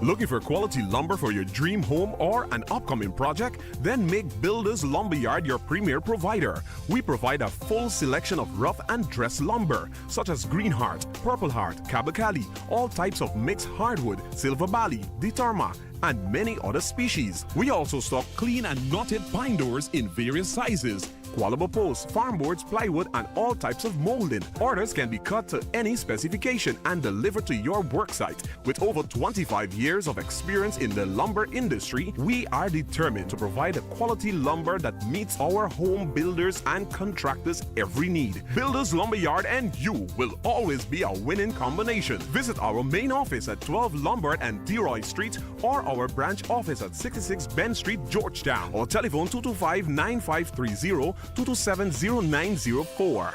Looking for quality lumber for your dream home or an upcoming project? Then make Builders Lumberyard your premier provider. We provide a full selection of rough and dress lumber, such as Green Heart, Purple Heart, Kabakali, all types of mixed hardwood, Silver Bali, Ditarma, and many other species. We also stock clean and knotted pine doors in various sizes, Qualable posts, farm boards, plywood, and all types of molding. Orders can be cut to any specification and delivered to your worksite. With over 25 years of experience in the lumber industry, we are determined to provide a quality lumber that meets our home builders and contractors' every need. Builders Lumberyard and you will always be a winning combination. Visit our main office at 12 Lombard and Deroy Street or our branch office at 66 Ben Street, Georgetown, or telephone 225-9530 227-0904.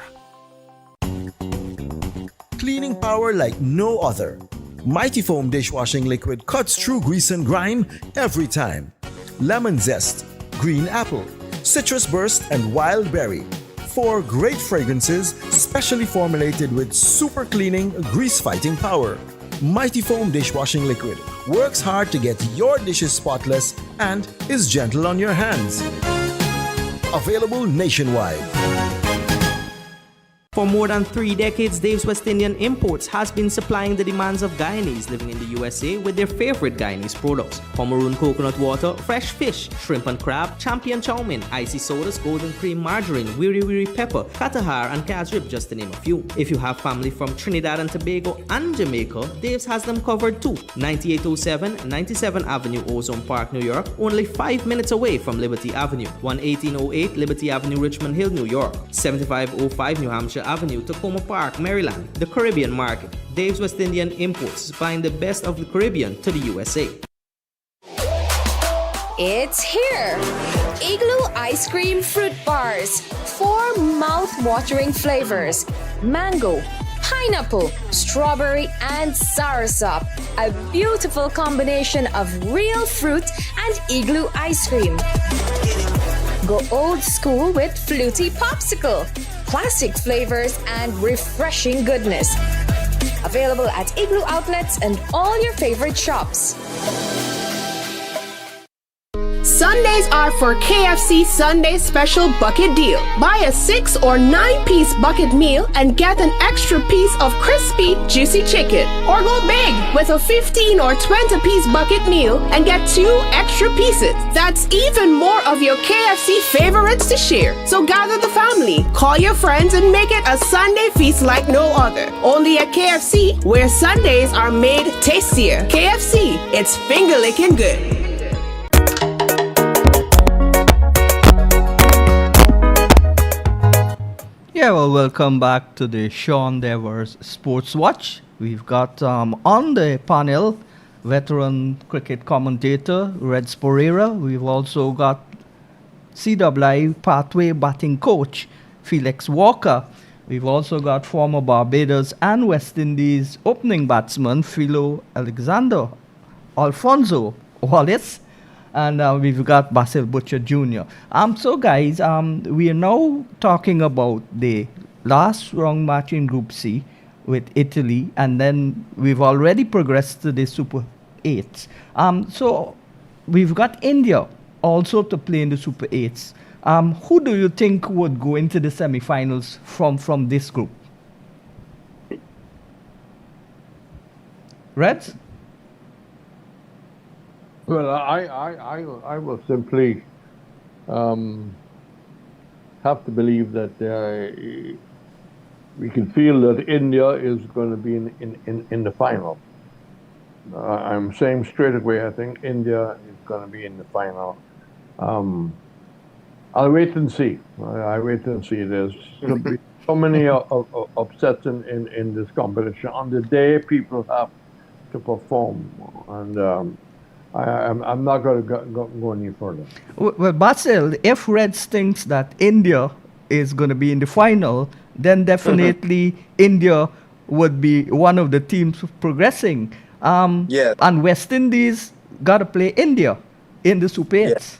Cleaning power like no other. Mighty Foam dishwashing liquid cuts through grease and grime every time. Lemon zest, green apple, citrus burst, and wild berry. 4 great fragrances specially formulated with super cleaning, grease-fighting power. Mighty Foam dishwashing liquid works hard to get your dishes spotless and is gentle on your hands. Available nationwide. For more than 3 decades, Dave's West Indian Imports has been supplying the demands of Guyanese living in the USA with their favorite Guyanese products: Pomeroon coconut water, fresh fish, shrimp and crab, champion chow mein, icy sodas, golden cream, margarine, wiri wiri pepper, katahar, and kazrib, just to name a few. If you have family from Trinidad and Tobago and Jamaica, Dave's has them covered too. 9807 97th Avenue, Ozone Park, New York, only 5 minutes away from Liberty Avenue. 11808 Liberty Avenue, Richmond Hill, New York. 7505 New Hampshire Avenue, Tacoma Park, Maryland. The Caribbean market. Dave's West Indian Imports, supplying the best of the Caribbean to the USA. It's here! Igloo Ice Cream Fruit Bars. 4 mouth-watering flavors: mango, pineapple, strawberry, and soursop. A beautiful combination of real fruit and igloo ice cream. Go old school with Fluty Popsicle. Classic flavors and refreshing goodness. Available at Igloo outlets and all your favorite shops. Sundays are for KFC Sunday Special Bucket Deal. Buy a 6 or 9 piece bucket meal and get an extra piece of crispy, juicy chicken. Or go big with a 15 or 20 piece bucket meal and get 2 extra pieces. That's even more of your KFC favorites to share. So gather the family, call your friends, and make it a Sunday feast like no other. Only at KFC, where Sundays are made tastier. KFC, it's finger licking good. Yeah, well, welcome back to the Sean Devers Sports Watch. We've got on the panel veteran cricket commentator Red Sporera. We've also got CWI Pathway batting coach Felix Walker. We've also got former Barbados and West Indies opening batsman Philo Alfonso Wallace. And we've got Basil Butcher Jr. So guys, we are now talking about the last round match in Group C with Italy, and then we've already progressed to the Super 8s. So we've got India also to play in the Super 8s. Who do you think would go into the semi-finals from this group? Reds? Well, I will simply have to believe that we can feel that India is going to be in the final. I'm saying straight away, I think India is going to be in the final. I'll wait and see. I wait and see. There's so many upsets in this competition. On the day, people have to perform, and I'm not going to go any further. Well, Basil, if Reds thinks that India is going to be in the final, then definitely India would be one of the teams progressing. And West Indies got to play India in the Super 8s.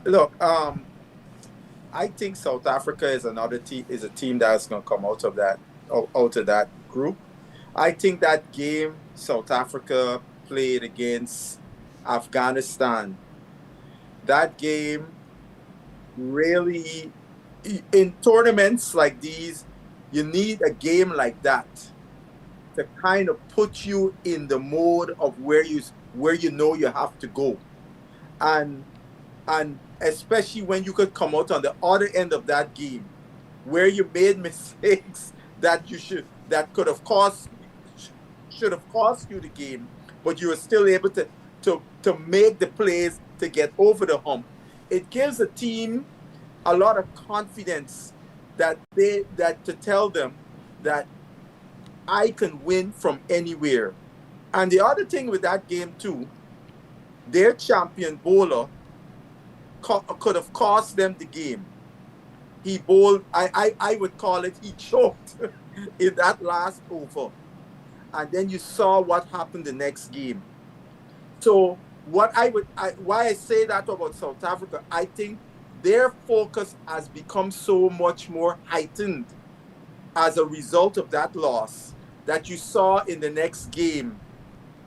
Look, I think South Africa is another is a team that's going to come out of that group. I think that game South Africa played against Afghanistan, that game really, in tournaments like these, you need a game like that to kind of put you in the mode of where you know you have to go, and especially when you could come out on the other end of that game where you made mistakes that could have should have cost you the game, but you were still able to make the plays to get over the hump. It gives a team a lot of confidence that to tell them that I can win from anywhere. And the other thing with that game too, their champion bowler could have cost them the game. He bowled, I would call it, he choked in that last over. And then you saw what happened the next game. So why I say that about South Africa, I think their focus has become so much more heightened as a result of that loss that you saw in the next game,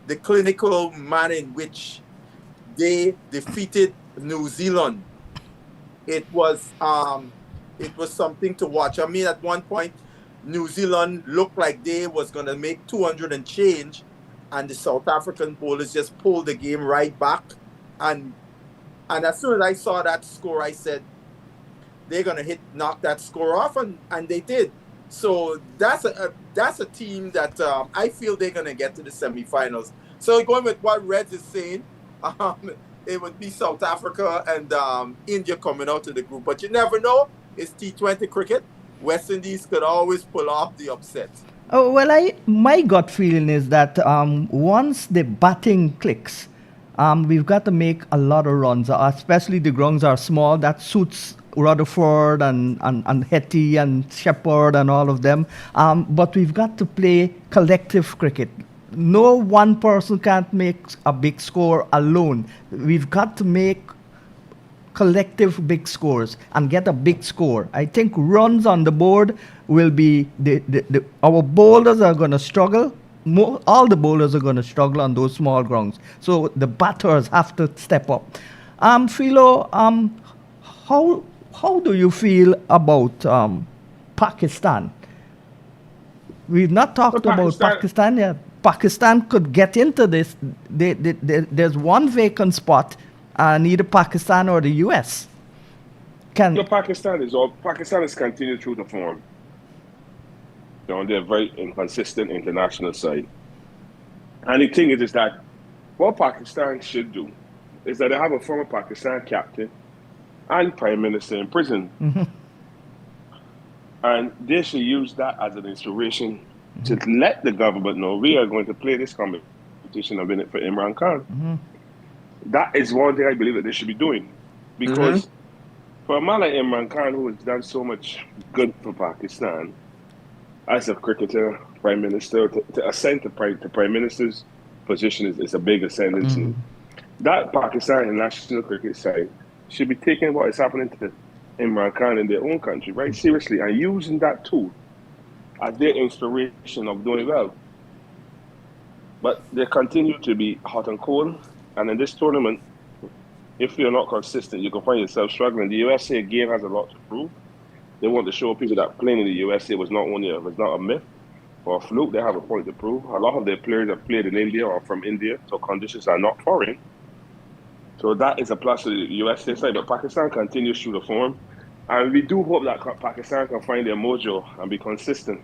the clinical manner in which they defeated New Zealand. It was something to watch. I mean, at one point, New Zealand looked like they was going to make 200 and change, and the South African bowlers just pulled the game right back. And as soon as I saw that score, I said, they're going to knock that score off, and they did. So that's a team that I feel they're going to get to the semifinals. So going with what Reds is saying, it would be South Africa and India coming out of the group. But you never know. It's T20 cricket. West Indies could always pull off the upset. Oh, well, my gut feeling is that once the batting clicks, we've got to make a lot of runs, especially the grounds are small. That suits Rutherford and Hetty and Shepherd and all of them. But we've got to play collective cricket. No one person can't make a big score alone. We've got to make collective big scores and get a big score. I think runs on the board will be our bowlers are going to struggle. All the bowlers are going to struggle on those small grounds. So the batters have to step up. Philo, how do you feel about Pakistan? We've not talked about Pakistan yet. Pakistan could get into this. There's one vacant spot, either Pakistan or the US. Pakistan is continued through the form. They're very inconsistent international side. And the thing is that what Pakistan should do is that they have a former Pakistan captain and prime minister in prison. Mm-hmm. And they should use that as an inspiration to let the government know we are going to play this competition and win it for Imran Khan. Mm-hmm. That is one thing I believe that they should be doing. Because for a man like Imran Khan, who has done so much good for Pakistan, as a cricketer, prime minister, to ascend to prime minister's position is a big ascendancy. That Pakistan national cricket side should be taking what is happening to Imran Khan in their own country very seriously and using that tool as their inspiration of doing well. But they continue to be hot and cold, and in this tournament, if you're not consistent, you can find yourself struggling. The USA again has a lot to prove. They want to show people that playing in the USA was not a myth or a fluke. They have a point to prove. A lot of their players have played in India or from India, so conditions are not foreign. So that is a plus to the USA side. But Pakistan continues through the form. And we do hope that Pakistan can find their mojo and be consistent.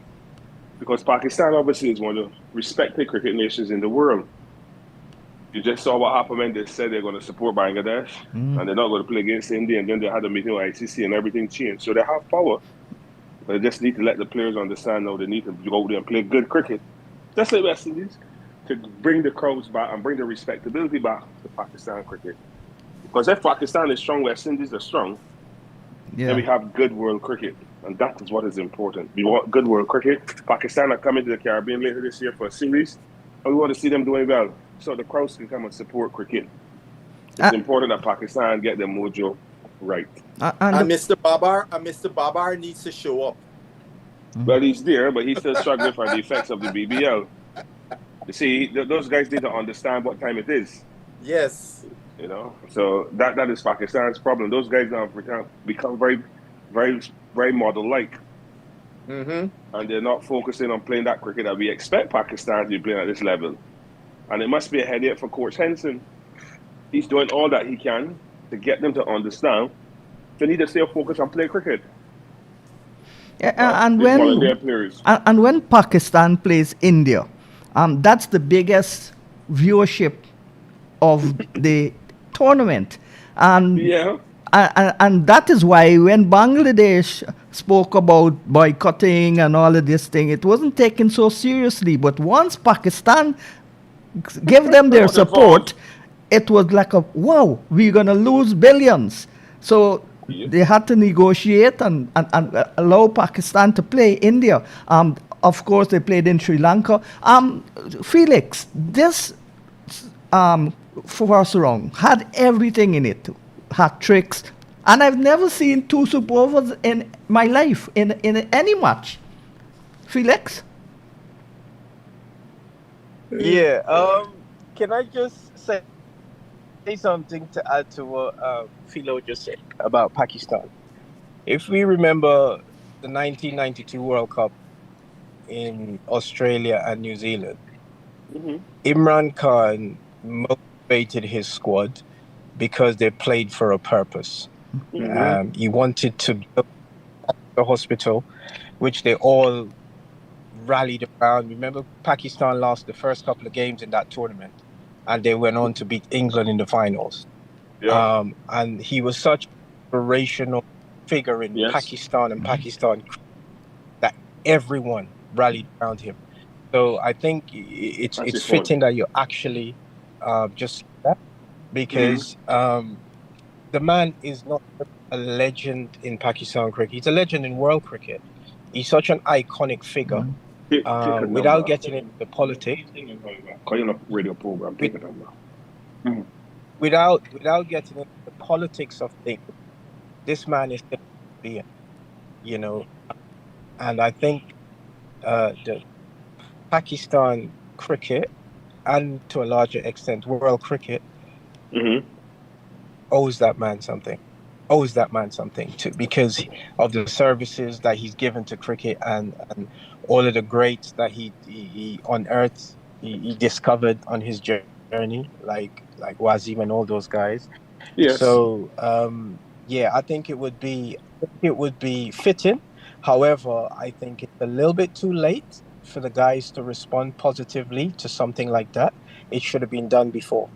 Because Pakistan obviously is one of the respected cricket nations in the world. You just saw what happened when they said they're going to support Bangladesh and they're not going to play against India, and then they had a meeting with ICC and everything changed. So they have power, but they just need to let the players understand now they need to go out there and play good cricket. Just like West Indies, to bring the crowds back and bring the respectability back to Pakistan cricket. Because if Pakistan is strong, West Indies are strong, then we have good world cricket. And that is what is important. We want good world cricket. Pakistan are coming to the Caribbean later this year for a series, and we want to see them doing well, so the crowds can come and support cricket. It's important that Pakistan get their mojo right. And Mr. Babar needs to show up. Well, he's there, but he's still struggling from the effects of the BBL. You see, those guys need to understand what time it is. Yes. You know, so that is Pakistan's problem. Those guys now become very, very, very model-like. And they're not focusing on playing that cricket that we expect Pakistan to be playing at this level. And it must be a headache for Coach Henson. He's doing all that he can to get them to understand they need to stay focused on play cricket. Yeah, and when Pakistan plays India, that's the biggest viewership of the tournament. And that is why when Bangladesh spoke about boycotting and all of this thing, it wasn't taken so seriously. But once Pakistan gave them their support, it was like wow, we're going to lose billions. So they had to negotiate and allow Pakistan to play India. Of course, they played in Sri Lanka. Felix, this first round had everything in it. Had tricks. And I've never seen two super overs in my life in any match. Felix? Yeah. Can I just say something to add to what Philo just said about Pakistan? If we remember the 1992 World Cup in Australia and New Zealand, Imran Khan motivated his squad because they played for a purpose. He wanted to build the hospital, which they all rallied around. Remember, Pakistan lost the first couple of games in that tournament, and they went on to beat England in the finals. And he was such an inspirational figure in Pakistan and Pakistan that everyone rallied around him. So I think it's fitting that you actually just that, because the man is not a legend in Pakistan cricket. He's a legend in world cricket. He's such an iconic figure. Without getting into politics. Radio program. without getting into the politics of things, this man is still being, you know, and I think the Pakistan cricket and to a larger extent world cricket owes that man something. Owes that man something too, because of the services that he's given to cricket and all of the greats that he unearthed, he discovered on his journey, like Wazim and all those guys. Yes. So yeah, I think it would be fitting. However, I think it's a little bit too late for the guys to respond positively to something like that. It should have been done before.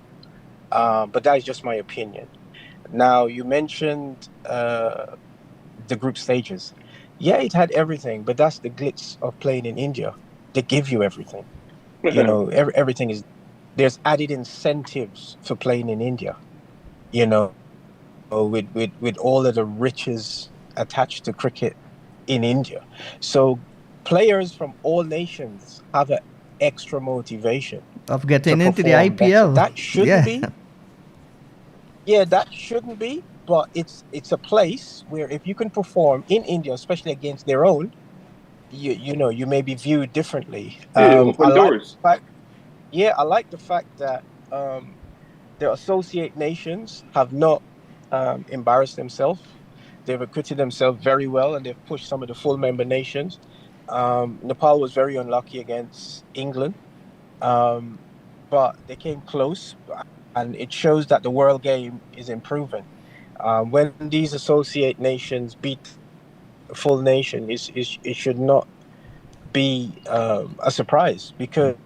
But that is just my opinion. Now, you mentioned the group stages. Yeah, it had everything, but that's the glitz of playing in India. They give you everything. You know, everything is there's added incentives for playing in India. You know, with all of the riches attached to cricket in India. So players from all nations have an extra motivation Of to getting into the perform better. IPL. That shouldn't Yeah. be. Yeah, that shouldn't be, but it's a place where if you can perform in India, especially against their own, you know you may be viewed differently. Yeah, I open like doors. the fact, yeah, I like the fact that the associate nations have not embarrassed themselves. They've acquitted themselves very well, and they've pushed some of the full member nations. Nepal was very unlucky against England, um, but they came close, and it shows that the world game is improving. When these associate nations beat a full nation, it should not be a surprise because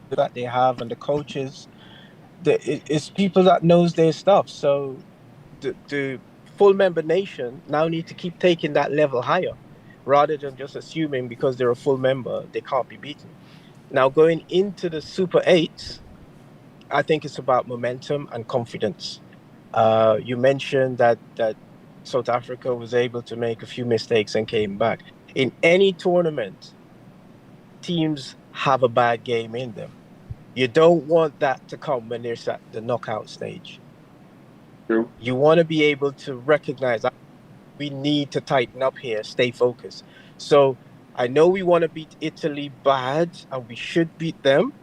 that they have and the coaches, it's people that knows their stuff. So the full member nation now need to keep taking that level higher, rather than just assuming because they're a full member they can't be beaten. Now going into the Super Eights, I think it's about momentum and confidence. You mentioned that South Africa was able to make a few mistakes and came back. In any tournament, teams have a bad game in them. You don't want that to come when they're at the knockout stage. True. You want to be able to recognize that we need to tighten up here, stay focused. So I know we want to beat Italy bad and we should beat them,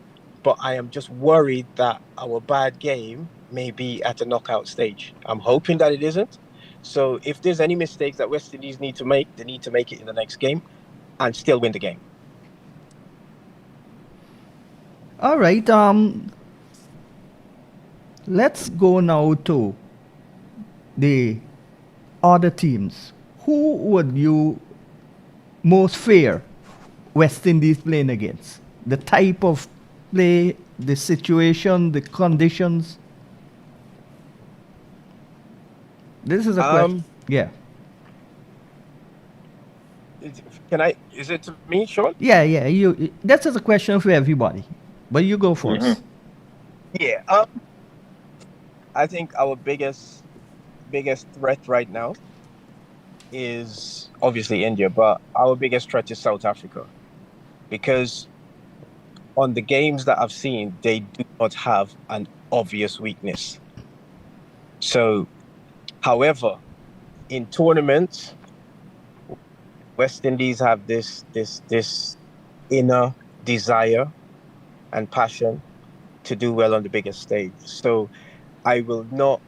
but I am just worried that our bad game may be at the knockout stage. I'm hoping that it isn't. So if there's any mistakes that West Indies need to make, they need to make it in the next game and still win the game. All right. Let's go now to the other teams. Who would you most fear West Indies playing against? The type of play, the situation, the conditions. This is a question. Yeah. Is it to me, Sean? Yeah, yeah. That is a question for everybody, but you go 1st. Yeah. I think our biggest threat right now is obviously India, but our biggest threat is South Africa, because on the games that I've seen, they do not have an obvious weakness. So, however, in tournaments, West Indies have this inner desire and passion to do well on the biggest stage. So I will not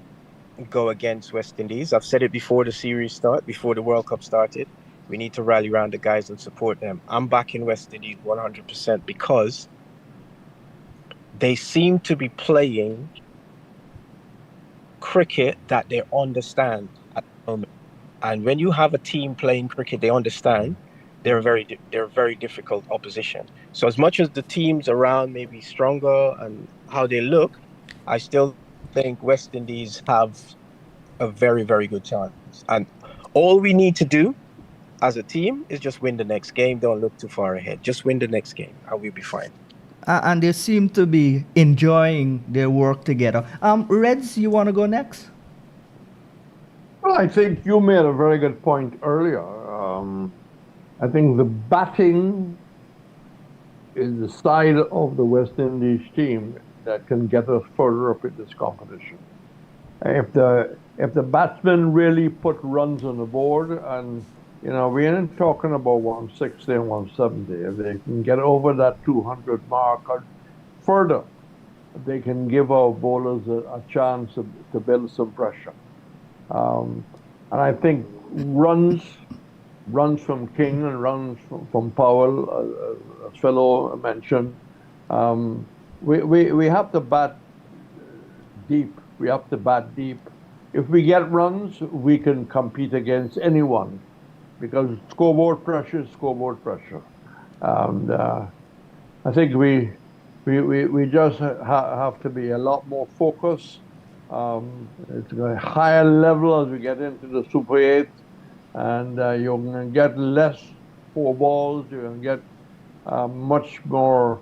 go against West Indies. I've said it before the series start, before the World Cup started. We need to rally around the guys and support them. I'm backing West Indies 100% because they seem to be playing cricket that they understand at the moment. And when you have a team playing cricket they understand, they're a very difficult opposition. So as much as the teams around may be stronger and how they look, I still think West Indies have a very, very good chance. And all we need to do as a team is just win the next game. Don't look too far ahead. Just win the next game and we'll be fine. And they seem to be enjoying their work together. Reds, you want to go next? Well, I think you made a very good point earlier. I think the batting is the side of the West Indies team that can get us further up in this competition. If the batsmen really put runs on the board, and we ain't talking about 160 and 170. If they can get over that 200 mark or further, they can give our bowlers a chance to build some pressure. And I think runs from King and runs from Powell, as fellow mentioned, we have to bat deep. We have to bat deep. If we get runs, we can compete against anyone, because scoreboard pressure is scoreboard pressure. And I think we just have to be a lot more focused. It's a higher level as we get into the Super 8, and you can get less 4 balls. You can get much more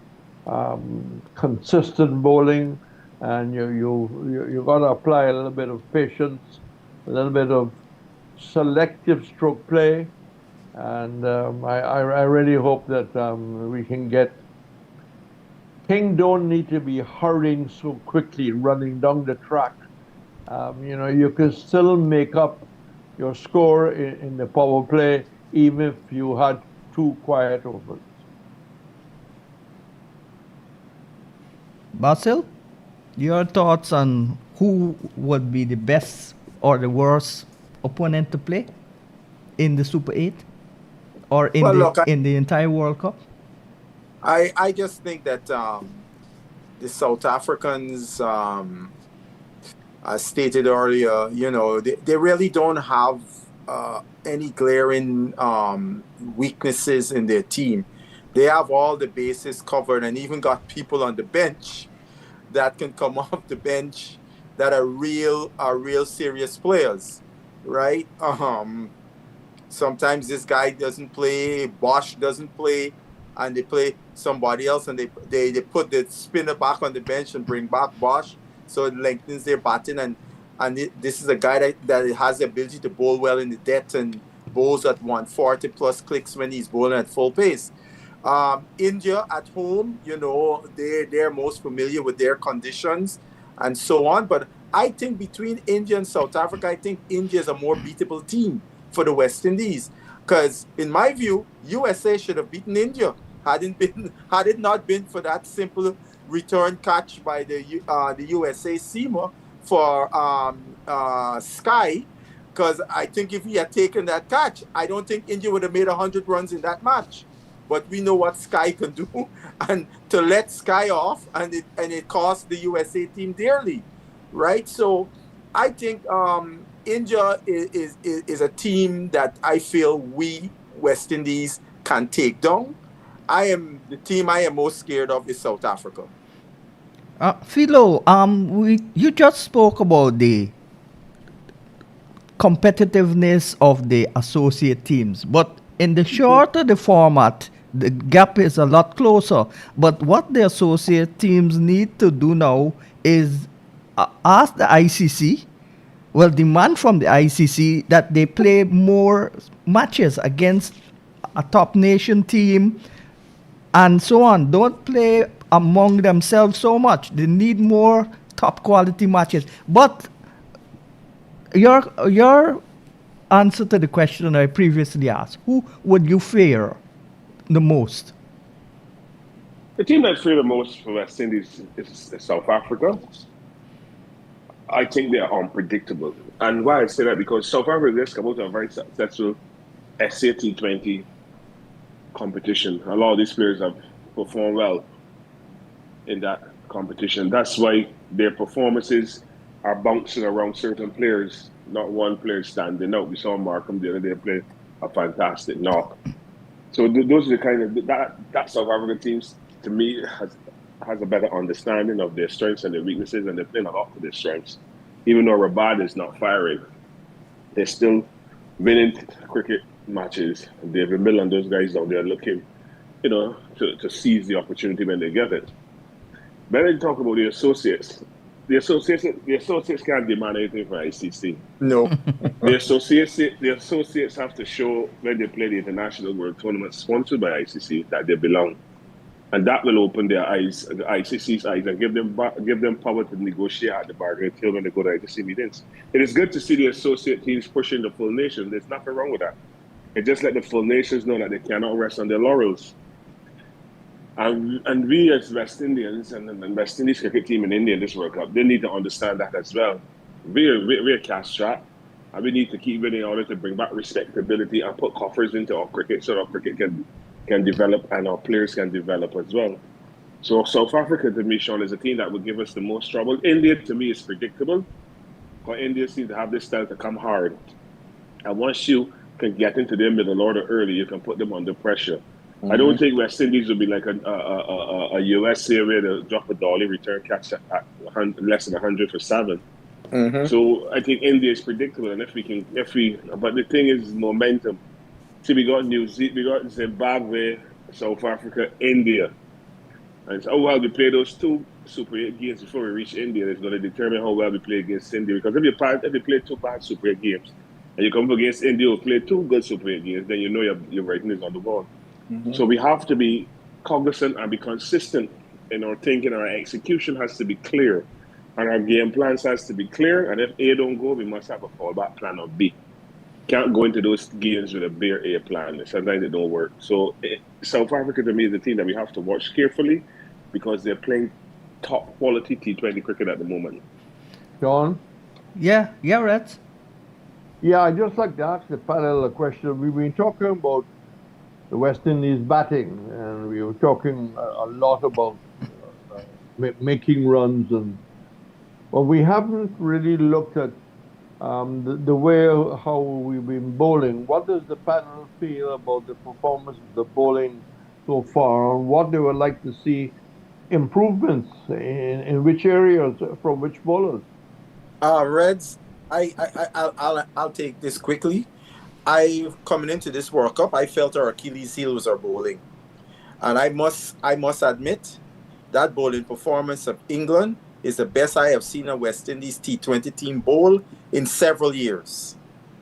consistent bowling, and you got to apply a little bit of patience, a little bit of selective stroke play, and I really hope that we can get. King don't need to be hurrying so quickly, running down the track. You can still make up your score in the power play, even if you had 2 quiet overs. Basil, your thoughts on who would be the best or the worst opponent to play in the Super 8 or in the entire World Cup? I just think that the South Africans, as stated earlier, they really don't have any glaring weaknesses in their team. They have all the bases covered, and even got people on the bench that can come off the bench that are real serious players, right? Sometimes this guy doesn't play, Bosch doesn't play, and they play somebody else, and they put the spinner back on the bench and bring back Bosch, so it lengthens their batting. And this is a guy that has the ability to bowl well in the depth and bowls at 140 plus clicks when he's bowling at full pace. India at home, they're most familiar with their conditions and so on. But I think between India and South Africa, I think India is a more beatable team for the West Indies. Because in my view, USA should have beaten India had it not been for that simple return catch by the USA seamer for Sky. Because I think if he had taken that catch, I don't think India would have made 100 runs in that match. But we know what Sky can do, and to let Sky off, and it cost the USA team dearly, right? So I think India is a team that I feel we West Indies can take down. The team I am most scared of is South Africa. Philo, you just spoke about the competitiveness of the associate teams, but in the shorter the format, the gap is a lot closer. But what the associate teams need to do now is ask the ICC, demand from the ICC that they play more matches against a top nation team and so on. Don't play among themselves so much. They need more top quality matches. But your answer to the question I previously asked, who would you fear the most? The team I fear the most for West Indies is South Africa. I think they are unpredictable. And why I say that, because South Africa just come out of a very successful SAT20 competition. A lot of these players have performed well in that competition. That's why their performances are bouncing around certain players, not one player standing out. We saw Markham the other day play a fantastic knock. So those are the kind of that South African teams, to me, has a better understanding of their strengths and their weaknesses, and they're playing a lot to their strengths. Even though Rabada is not firing, they're still winning cricket matches. David Miller and those guys down there looking, to seize the opportunity when they get it. When I talk about the associates can't demand anything from ICC. No. The associates have to show when they play the International World Tournament sponsored by ICC that they belong. And that will open their eyes, the ICC's eyes, and give them power to negotiate at the bargaining table when they go to ICC meetings. It is good to see the associate teams pushing the full nation. There's nothing wrong with that. It just let the full nations know that they cannot rest on their laurels. And we as West Indians and the West Indies cricket team in India in this World Cup, they need to understand that as well. We're cash strapped, and we need to keep winning in order to bring back respectability and put coffers into our cricket so that our cricket can develop and our players can develop as well. So South Africa, to me, Sean, is a team that will give us the most trouble. India, to me, is predictable, but India seems to have this style to come hard. And once you can get into their middle order early, you can put them under pressure. I don't think West Indies will be like a USA where they'll drop a dolly, return catch at less than 100 for 7. So I think India is predictable, and but the thing is momentum. See, we got Zimbabwe, South Africa, India, and so how well we play those 2 Super 8 games before we reach India is going to determine how well we play against India. Because if you play 2 bad Super 8 games and you come up against India who play 2 good Super 8 games, then you know your writing is on the wall. So we have to be cognizant and be consistent in our thinking. Our execution has to be clear, and our game plans has to be clear. And if A don't go, we must have a fallback plan of B. Can't go into those games with a bare A plan. Sometimes it don't work. So South Africa, to me, is the team that we have to watch carefully because they're playing top quality T20 cricket at the moment. John? Yeah, Red. Yeah, I'd just like to ask the panel a question. We've been talking about the West Indies batting, and we were talking a lot about making runs, but we haven't really looked at the way how we've been bowling. What does the panel feel about the performance of the bowling so far, and what they would like to see improvements in which areas from which bowlers? Reds, I'll take this quickly. Coming into this World Cup, I felt our Achilles heel was our bowling, and I must admit that bowling performance of England is the best I have seen a West Indies T20 team bowl in several years.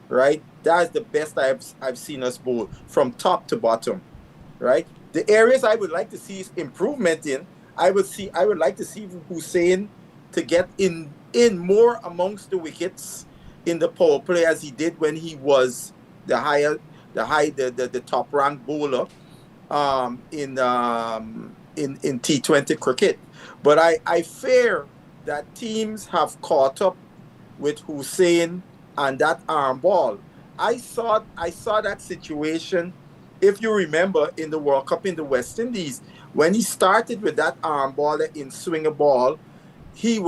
Right, that's the best I've seen us bowl from top to bottom. Right, the areas I would like to see improvement in, I would like to see Hussain to get in more amongst the wickets in the power play as he did when he was the top ranked bowler in T20 cricket. But I fear that teams have caught up with Hussain and that arm ball. I saw that situation, if you remember, in the World Cup in the West Indies, when he started with that arm ball in swinger ball. He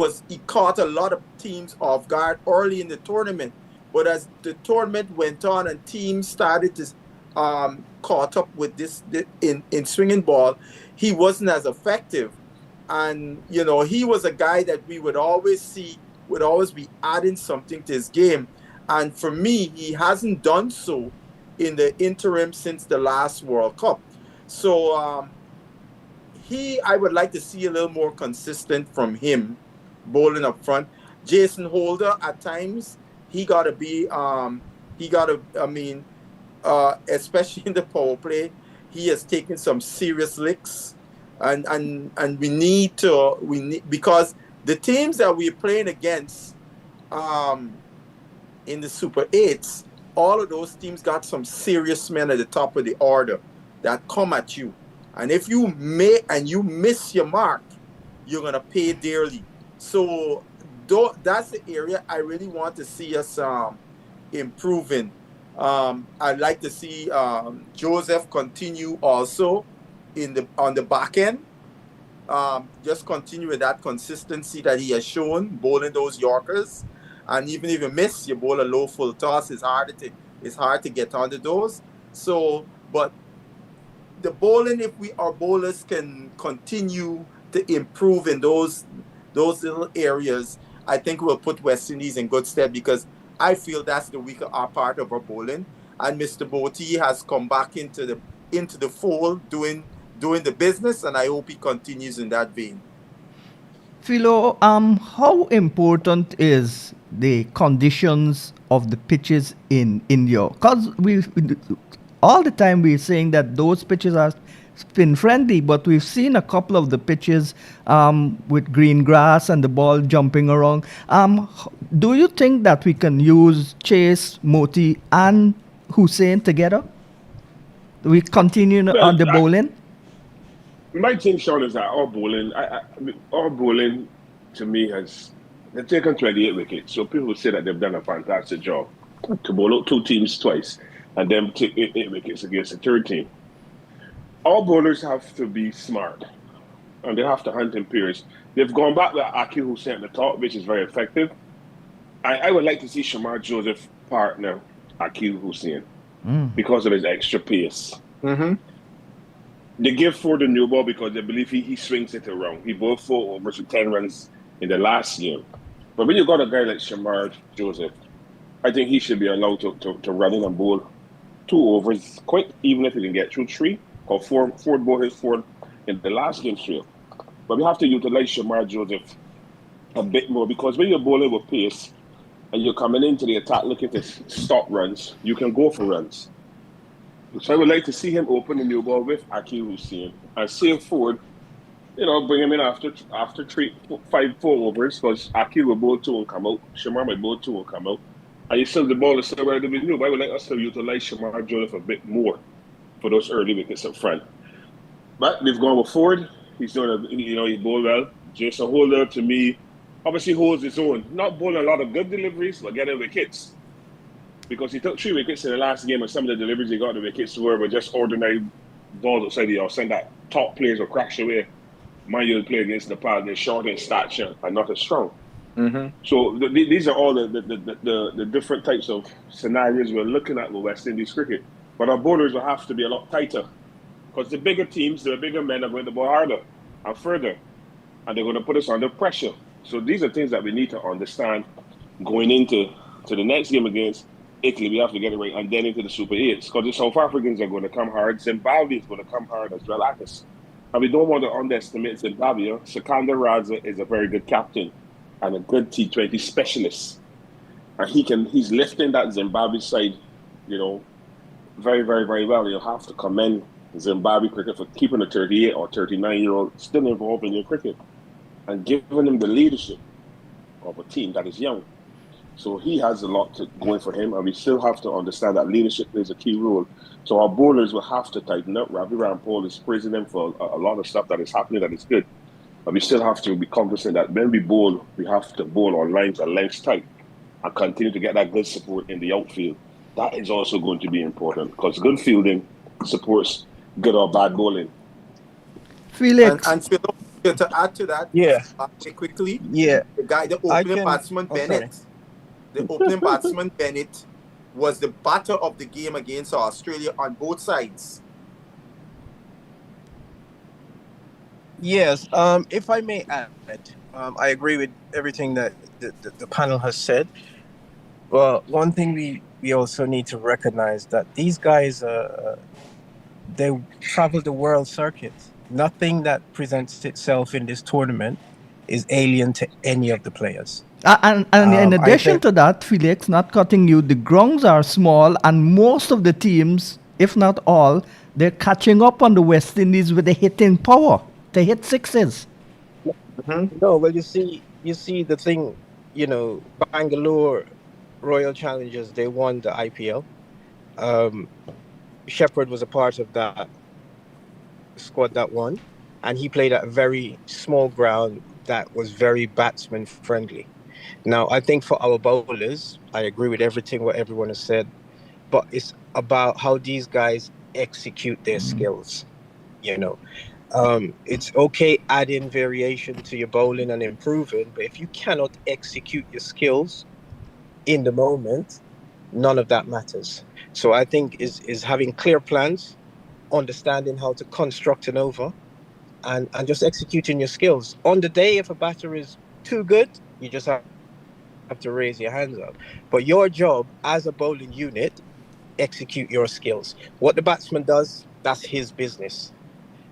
caught a lot of teams off guard early in the tournament. But as the tournament went on and teams started to caught up with this in swinging ball, he wasn't as effective. And, he was a guy that we would always be adding something to his game. And for me, he hasn't done so in the interim since the last World Cup. So I would like to see a little more consistent from him bowling up front. Jason Holder, at times, especially in the power play, he has taken some serious licks, and we need because the teams that we're playing against in the Super 8s, all of those teams got some serious men at the top of the order that come at you. And if you miss your mark, you're gonna pay dearly. So that's the area I really want to see us improving. I'd like to see Joseph continue also on the back end. Just continue with that consistency that he has shown, bowling those Yorkers. And even if you miss, you bowl a low full toss, it's hard to get onto those. So, but the bowling, if our bowlers can continue to improve in those little areas, I think we'll put West Indies in good stead, because I feel that's the weaker part of our bowling. And Mr. Boti has come back into the fold, doing the business, and I hope he continues in that vein. Philo, how important is the conditions of the pitches in India? Because all the time we're saying that those pitches are spin friendly, but we've seen a couple of the pitches with green grass and the ball jumping around. Do you think that we can use Chase, Moti, and Hussein together? We continue on the bowling. My thing, Sean, is that our bowling to me they've taken 28 wickets. So people say that they've done a fantastic job to bowl out two teams twice and then take 8 wickets against the third team. Our bowlers have to be smart and they have to hunt in pairs. They've gone back with Akil Hussein at the top, which is very effective. I would like to see Shamar Joseph partner Akil Hussein because of his extra pace. Mm-hmm. They give Ford a new ball because they believe he swings it around. He bowled 4 overs with 10 runs in the last game. But when you got a guy like Shamar Joseph, I think he should be allowed to run in and bowl 2 overs quick, even if he can get through 3. Or Ford bowled his 4 in the last game 3. But we have to utilize Shamar Joseph a bit more because when you're bowling with pace and you're coming into the attack looking to stop runs, you can go for runs. So I would like to see him open the new ball with Akil Hussein and save Ford, bring him in after 4 overs because Akil will bowl 2 and come out. Shamar might bowl 2 and come out. And you still the ball is still relatively new. But I would like us to utilize Shamar Joseph a bit more for those early wickets up front. But we've gone with Ford. He's doing he bowled well. Jason Holder, to me, obviously holds his own. Not bowling a lot of good deliveries, but getting wickets. Because he took 3 wickets in the last game, and some of the deliveries he got the wickets were just ordinary balls outside the off, saying that top players will crash away. Manual play against the pad, they're short in stature and not as strong. Mm-hmm. So these are all the different types of scenarios we're looking at with West Indies cricket. But our bowlers will have to be a lot tighter because the bigger teams, the bigger men are going to bowl harder and further, and they're going to put us under pressure. So these are things that we need to understand going into the next game against Italy. We have to get it right, and then into the Super 8s because the South Africans are going to come hard. Zimbabwe is going to come hard as well at us. And we don't want to underestimate Zimbabwe. Sikandar Raza is a very good captain and a good T20 specialist. And he's lifting that Zimbabwe side, very, very, very well. You'll have to commend Zimbabwe cricket for keeping a 38 or 39-year-old still involved in your cricket and giving him the leadership of a team that is young. So he has a lot going for him, and we still have to understand that leadership plays a key role. So our bowlers will have to tighten up. Ravi Rampal is praising them for a lot of stuff that is happening that is good. But we still have to be cognizant that when we bowl, we have to bowl on lines and lengths tight and continue to get that good support in the outfield. That is also going to be important because good fielding supports good or bad bowling. Felix. And Phil, to add to that, quickly, the opening batsman Bennett. The opening batsman Bennett was the batter of the game against Australia on both sides. Yes, if I may add, I agree with everything that the panel has said. Well, one thing we also need to recognize that these guys, they travel the world circuit. Nothing that presents itself in this tournament is alien to any of the players. And in addition to that, Felix, not cutting you, the grounds are small and most of the teams, if not all, they're catching up on the West Indies with the hitting power. They hit sixes. Mm-hmm. No, well, you see the thing, Bangalore Royal Challengers, they won the IPL. Shepherd was a part of that squad that won, and he played at a very small ground that was very batsman friendly. Now, I think for our bowlers, I agree with everything what everyone has said, but it's about how these guys execute their skills. It's okay adding variation to your bowling and improving, but if you cannot execute your skills in the moment, none of that matters. So I think is having clear plans, understanding how to construct an over, and just executing your skills. On the day, if a batter is too good, you just have to raise your hands up. But your job as a bowling unit, execute your skills. What the batsman does, that's his business.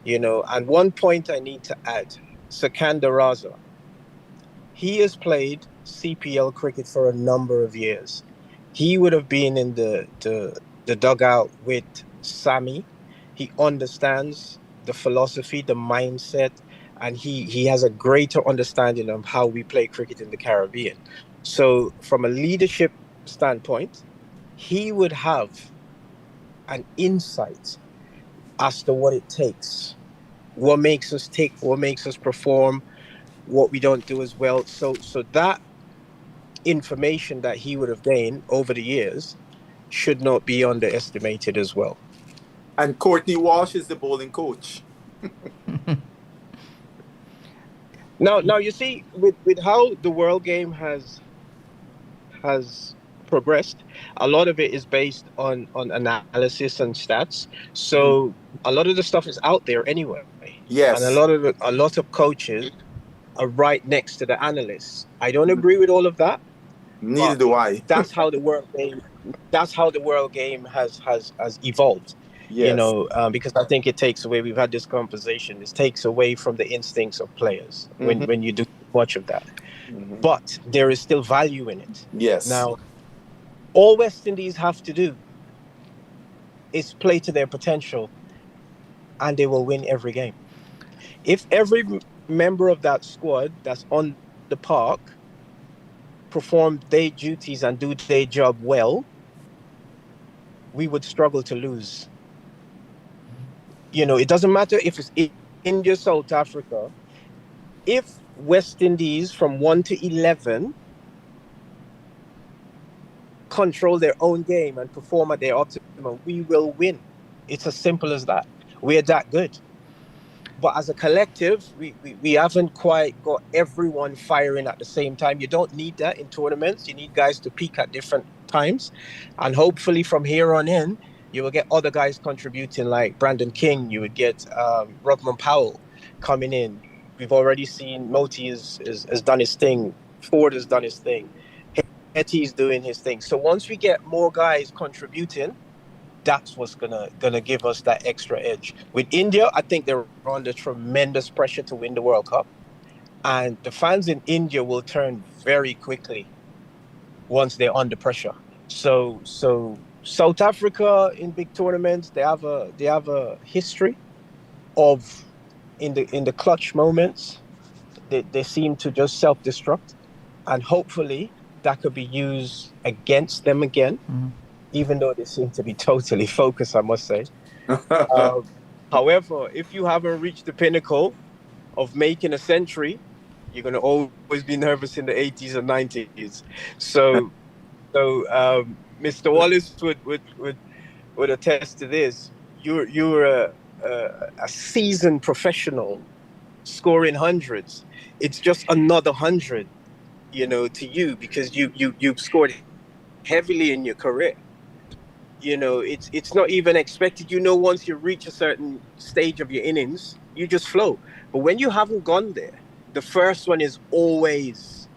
And one point I need to add, Sikandar Raza, he has played CPL cricket for a number of years. He would have been in the dugout with Sammy. He understands the philosophy, the mindset, and he has a greater understanding of how we play cricket in the Caribbean. So, from a leadership standpoint, he would have an insight as to what it takes, what makes us tick, what makes us perform, what we don't do as well. So that information that he would have gained over the years should not be underestimated as well. And Courtney Walsh is the bowling coach. Now you see with how the world game has progressed, a lot of it is based on analysis and stats. So a lot of the stuff is out there anyway. Yes. And a lot of coaches are right next to the analysts. I don't agree with all of that. Neither do I. That's how the world game has evolved. Yes. You know, because I think it takes away. We've had this conversation. It takes away from the instincts of players when you do much of that. But there is still value in it. Yes. Now, all West Indies have to do is play to their potential, and they will win every game. If every member of that squad that's on the park perform their duties and do their job well, we would struggle to lose. You know, it doesn't matter if it's India, South Africa. If West Indies from 1 to 11 control their own game and perform at their optimum, we will win. It's as simple as that. We're that good. But as a collective, we haven't quite got everyone firing at the same time. You don't need that in tournaments. You need guys to peak at different times. And hopefully from here on in, you will get other guys contributing, like Brandon King. You would get Rodman Powell coming in. We've already seen Moti has done his thing. Ford has done his thing. Hetty's doing his thing. So once we get more guys contributing, that's what's gonna give us that extra edge. With India, I think they're under tremendous pressure to win the World Cup, and the fans in India will turn very quickly once they're under pressure. So South Africa in big tournaments, they have a history of in the clutch moments, they seem to just self-destruct, and hopefully that could be used against them again. Even though they seem to be totally focused, I must say. However, if you haven't reached the pinnacle of making a century, you're going to always be nervous in the 80s and 90s. So Mr. Wallace would attest to this. You're a seasoned professional scoring hundreds. It's just another 100, to you, because you've scored heavily in your career. It's not even expected. Once you reach a certain stage of your innings, you just flow. But when you haven't gone there, the first one is always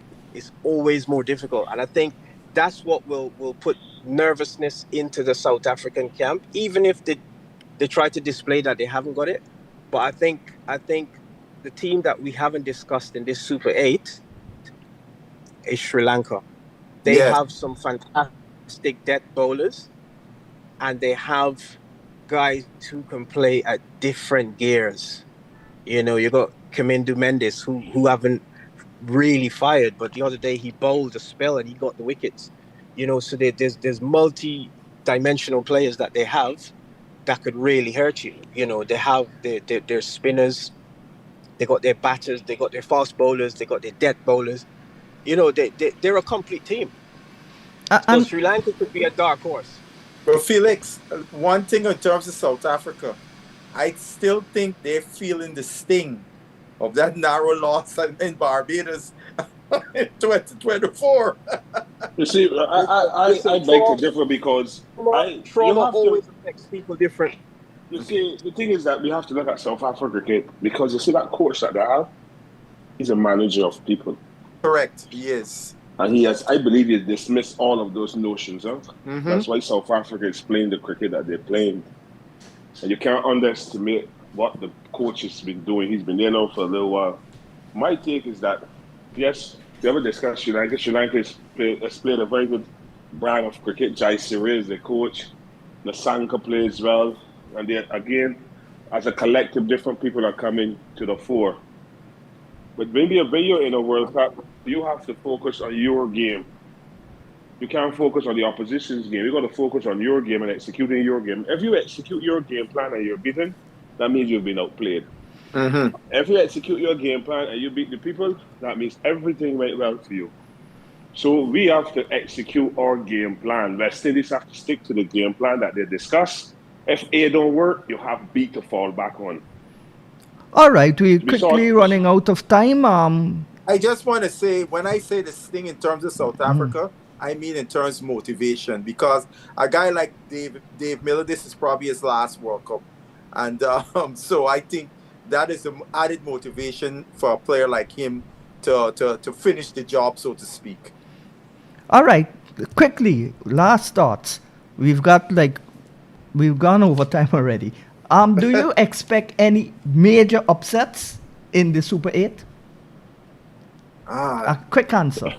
more difficult. And I think that's what will put nervousness into the South African camp, even if they try to display that they haven't got it. But I think the team that we haven't discussed in this Super 8 is Sri Lanka. They have some fantastic death bowlers. And they have guys who can play at different gears. You got Kamindu Mendes, who haven't really fired, but the other day he bowled a spell and he got the wickets. So there's multi-dimensional players that they have that could really hurt you. They have their spinners, they got their batters, they got their fast bowlers, they got their death bowlers. They're a complete team. So Sri Lanka could be a dark horse. But Felix, one thing in terms of South Africa, I still think they're feeling the sting of that narrow loss in Barbados in 2024. You see, I beg to differ because trauma always affects people different. You see, the thing is that we have to look at South Africa cricket because you see that coach that they have, he's a manager of people. Correct, he is. And I believe he dismissed all of those notions. That's why South Africa is playing the cricket that they're playing. And you can't underestimate what the coach has been doing. He's been there now for a little while. My take is that, yes, we haven't discussed Sri Lanka. Sri Lanka has played a very good brand of cricket. Jai Siri is the coach. The Sanka plays well. And then again, as a collective, different people are coming to the fore. But when you're in a World Cup, you have to focus on your game. You can't focus on the opposition's game. You got to focus on your game and executing your game. If you execute your game plan and you're beaten, that means you've been outplayed. Mm-hmm. If you execute your game plan and you beat the people, that means everything went well for you. So we have to execute our game plan. West Indies have to stick to the game plan that they discuss. If A don't work, you have B to fall back on. All right, we're quickly running out of time. I just want to say, when I say this thing in terms of South Africa, I mean in terms of motivation, because a guy like Dave Miller, this is probably his last World Cup. And so I think that is an added motivation for a player like him to finish the job, so to speak. All right, quickly, last thoughts. We've gone over time already. Do you expect any major upsets in the Super 8? A quick answer.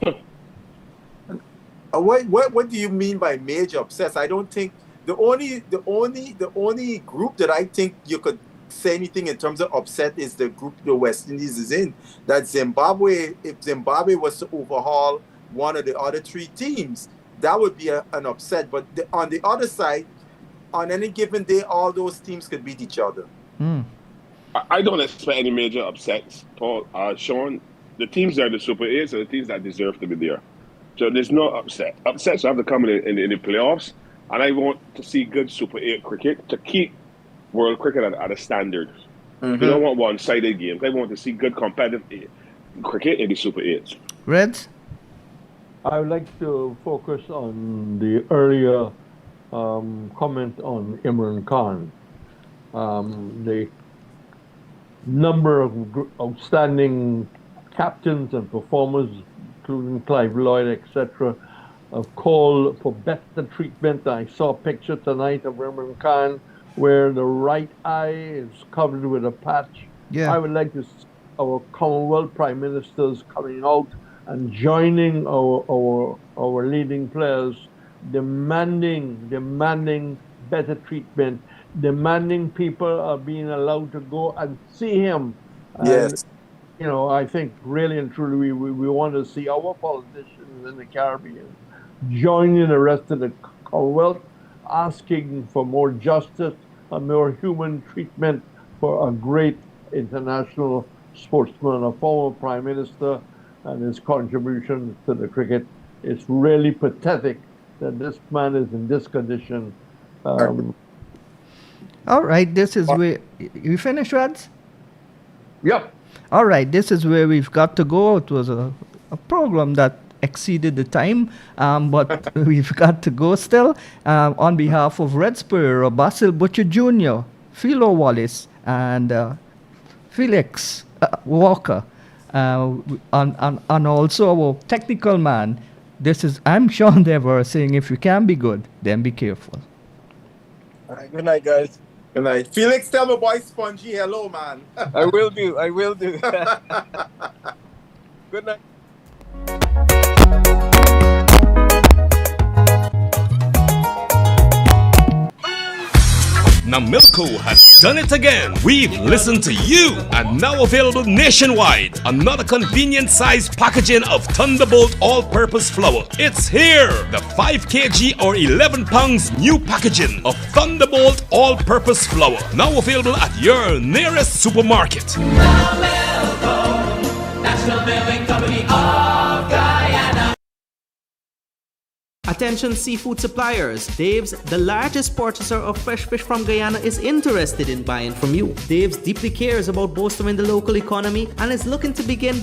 What do you mean by major upsets? I don't think the only group that I think you could say anything in terms of upset is the group the West Indies is in. That Zimbabwe, if Zimbabwe was to overhaul one of the other three teams, that would be an upset. But on the other side, on any given day, all those teams could beat each other. I don't expect any major upsets, Paul. Sean, the teams that are the Super 8s are the teams that deserve to be there. So there's no upset. Upsets have to come in the playoffs, and I want to see good Super 8 cricket to keep world cricket at a standard. Mm-hmm. You don't want one-sided games. I want to see good competitive cricket in the Super 8s. Reds? I would like to focus on the earlier comment on Imran Khan. The number of outstanding captains and performers, including Clive Lloyd, etc., have called for better treatment. I saw a picture tonight of Imran Khan where the right eye is covered with a patch. Yeah. I would like to see our Commonwealth Prime Ministers coming out and joining our leading players, demanding better treatment, demanding people are being allowed to go and see him. Yes. And, I think really and truly we want to see our politicians in the Caribbean joining the rest of the Commonwealth, asking for more justice and more human treatment for a great international sportsman, a former prime minister, and his contribution to the cricket. It's really pathetic that this man is in this condition. All right, this is where you finished, Rads? Yep. All right, this is where we've got to go. It was a program that exceeded the time, but we've got to go still. On behalf of Red Spur, Basil Butcher Jr., Philo Wallace, and Felix Walker, and also our technical man, I'm Sean Dever saying, if you can be good, then be careful. All right, good night, guys. Good night. Felix, tell my boy Spongy hello, man. I will do. Good night. Now Milko has done it again. We've listened to you, and now available nationwide. Another convenient size packaging of Thunderbolt all-purpose flour. It's here. The 5 kg or 11 pounds new packaging of Thunderbolt all-purpose flour. Now available at your nearest supermarket. Now Milko, National Milling Company of Guyana. Attention seafood suppliers. Dave's, the largest purchaser of fresh fish from Guyana, is interested in buying from you. Dave's deeply cares about bolstering the local economy and is looking to begin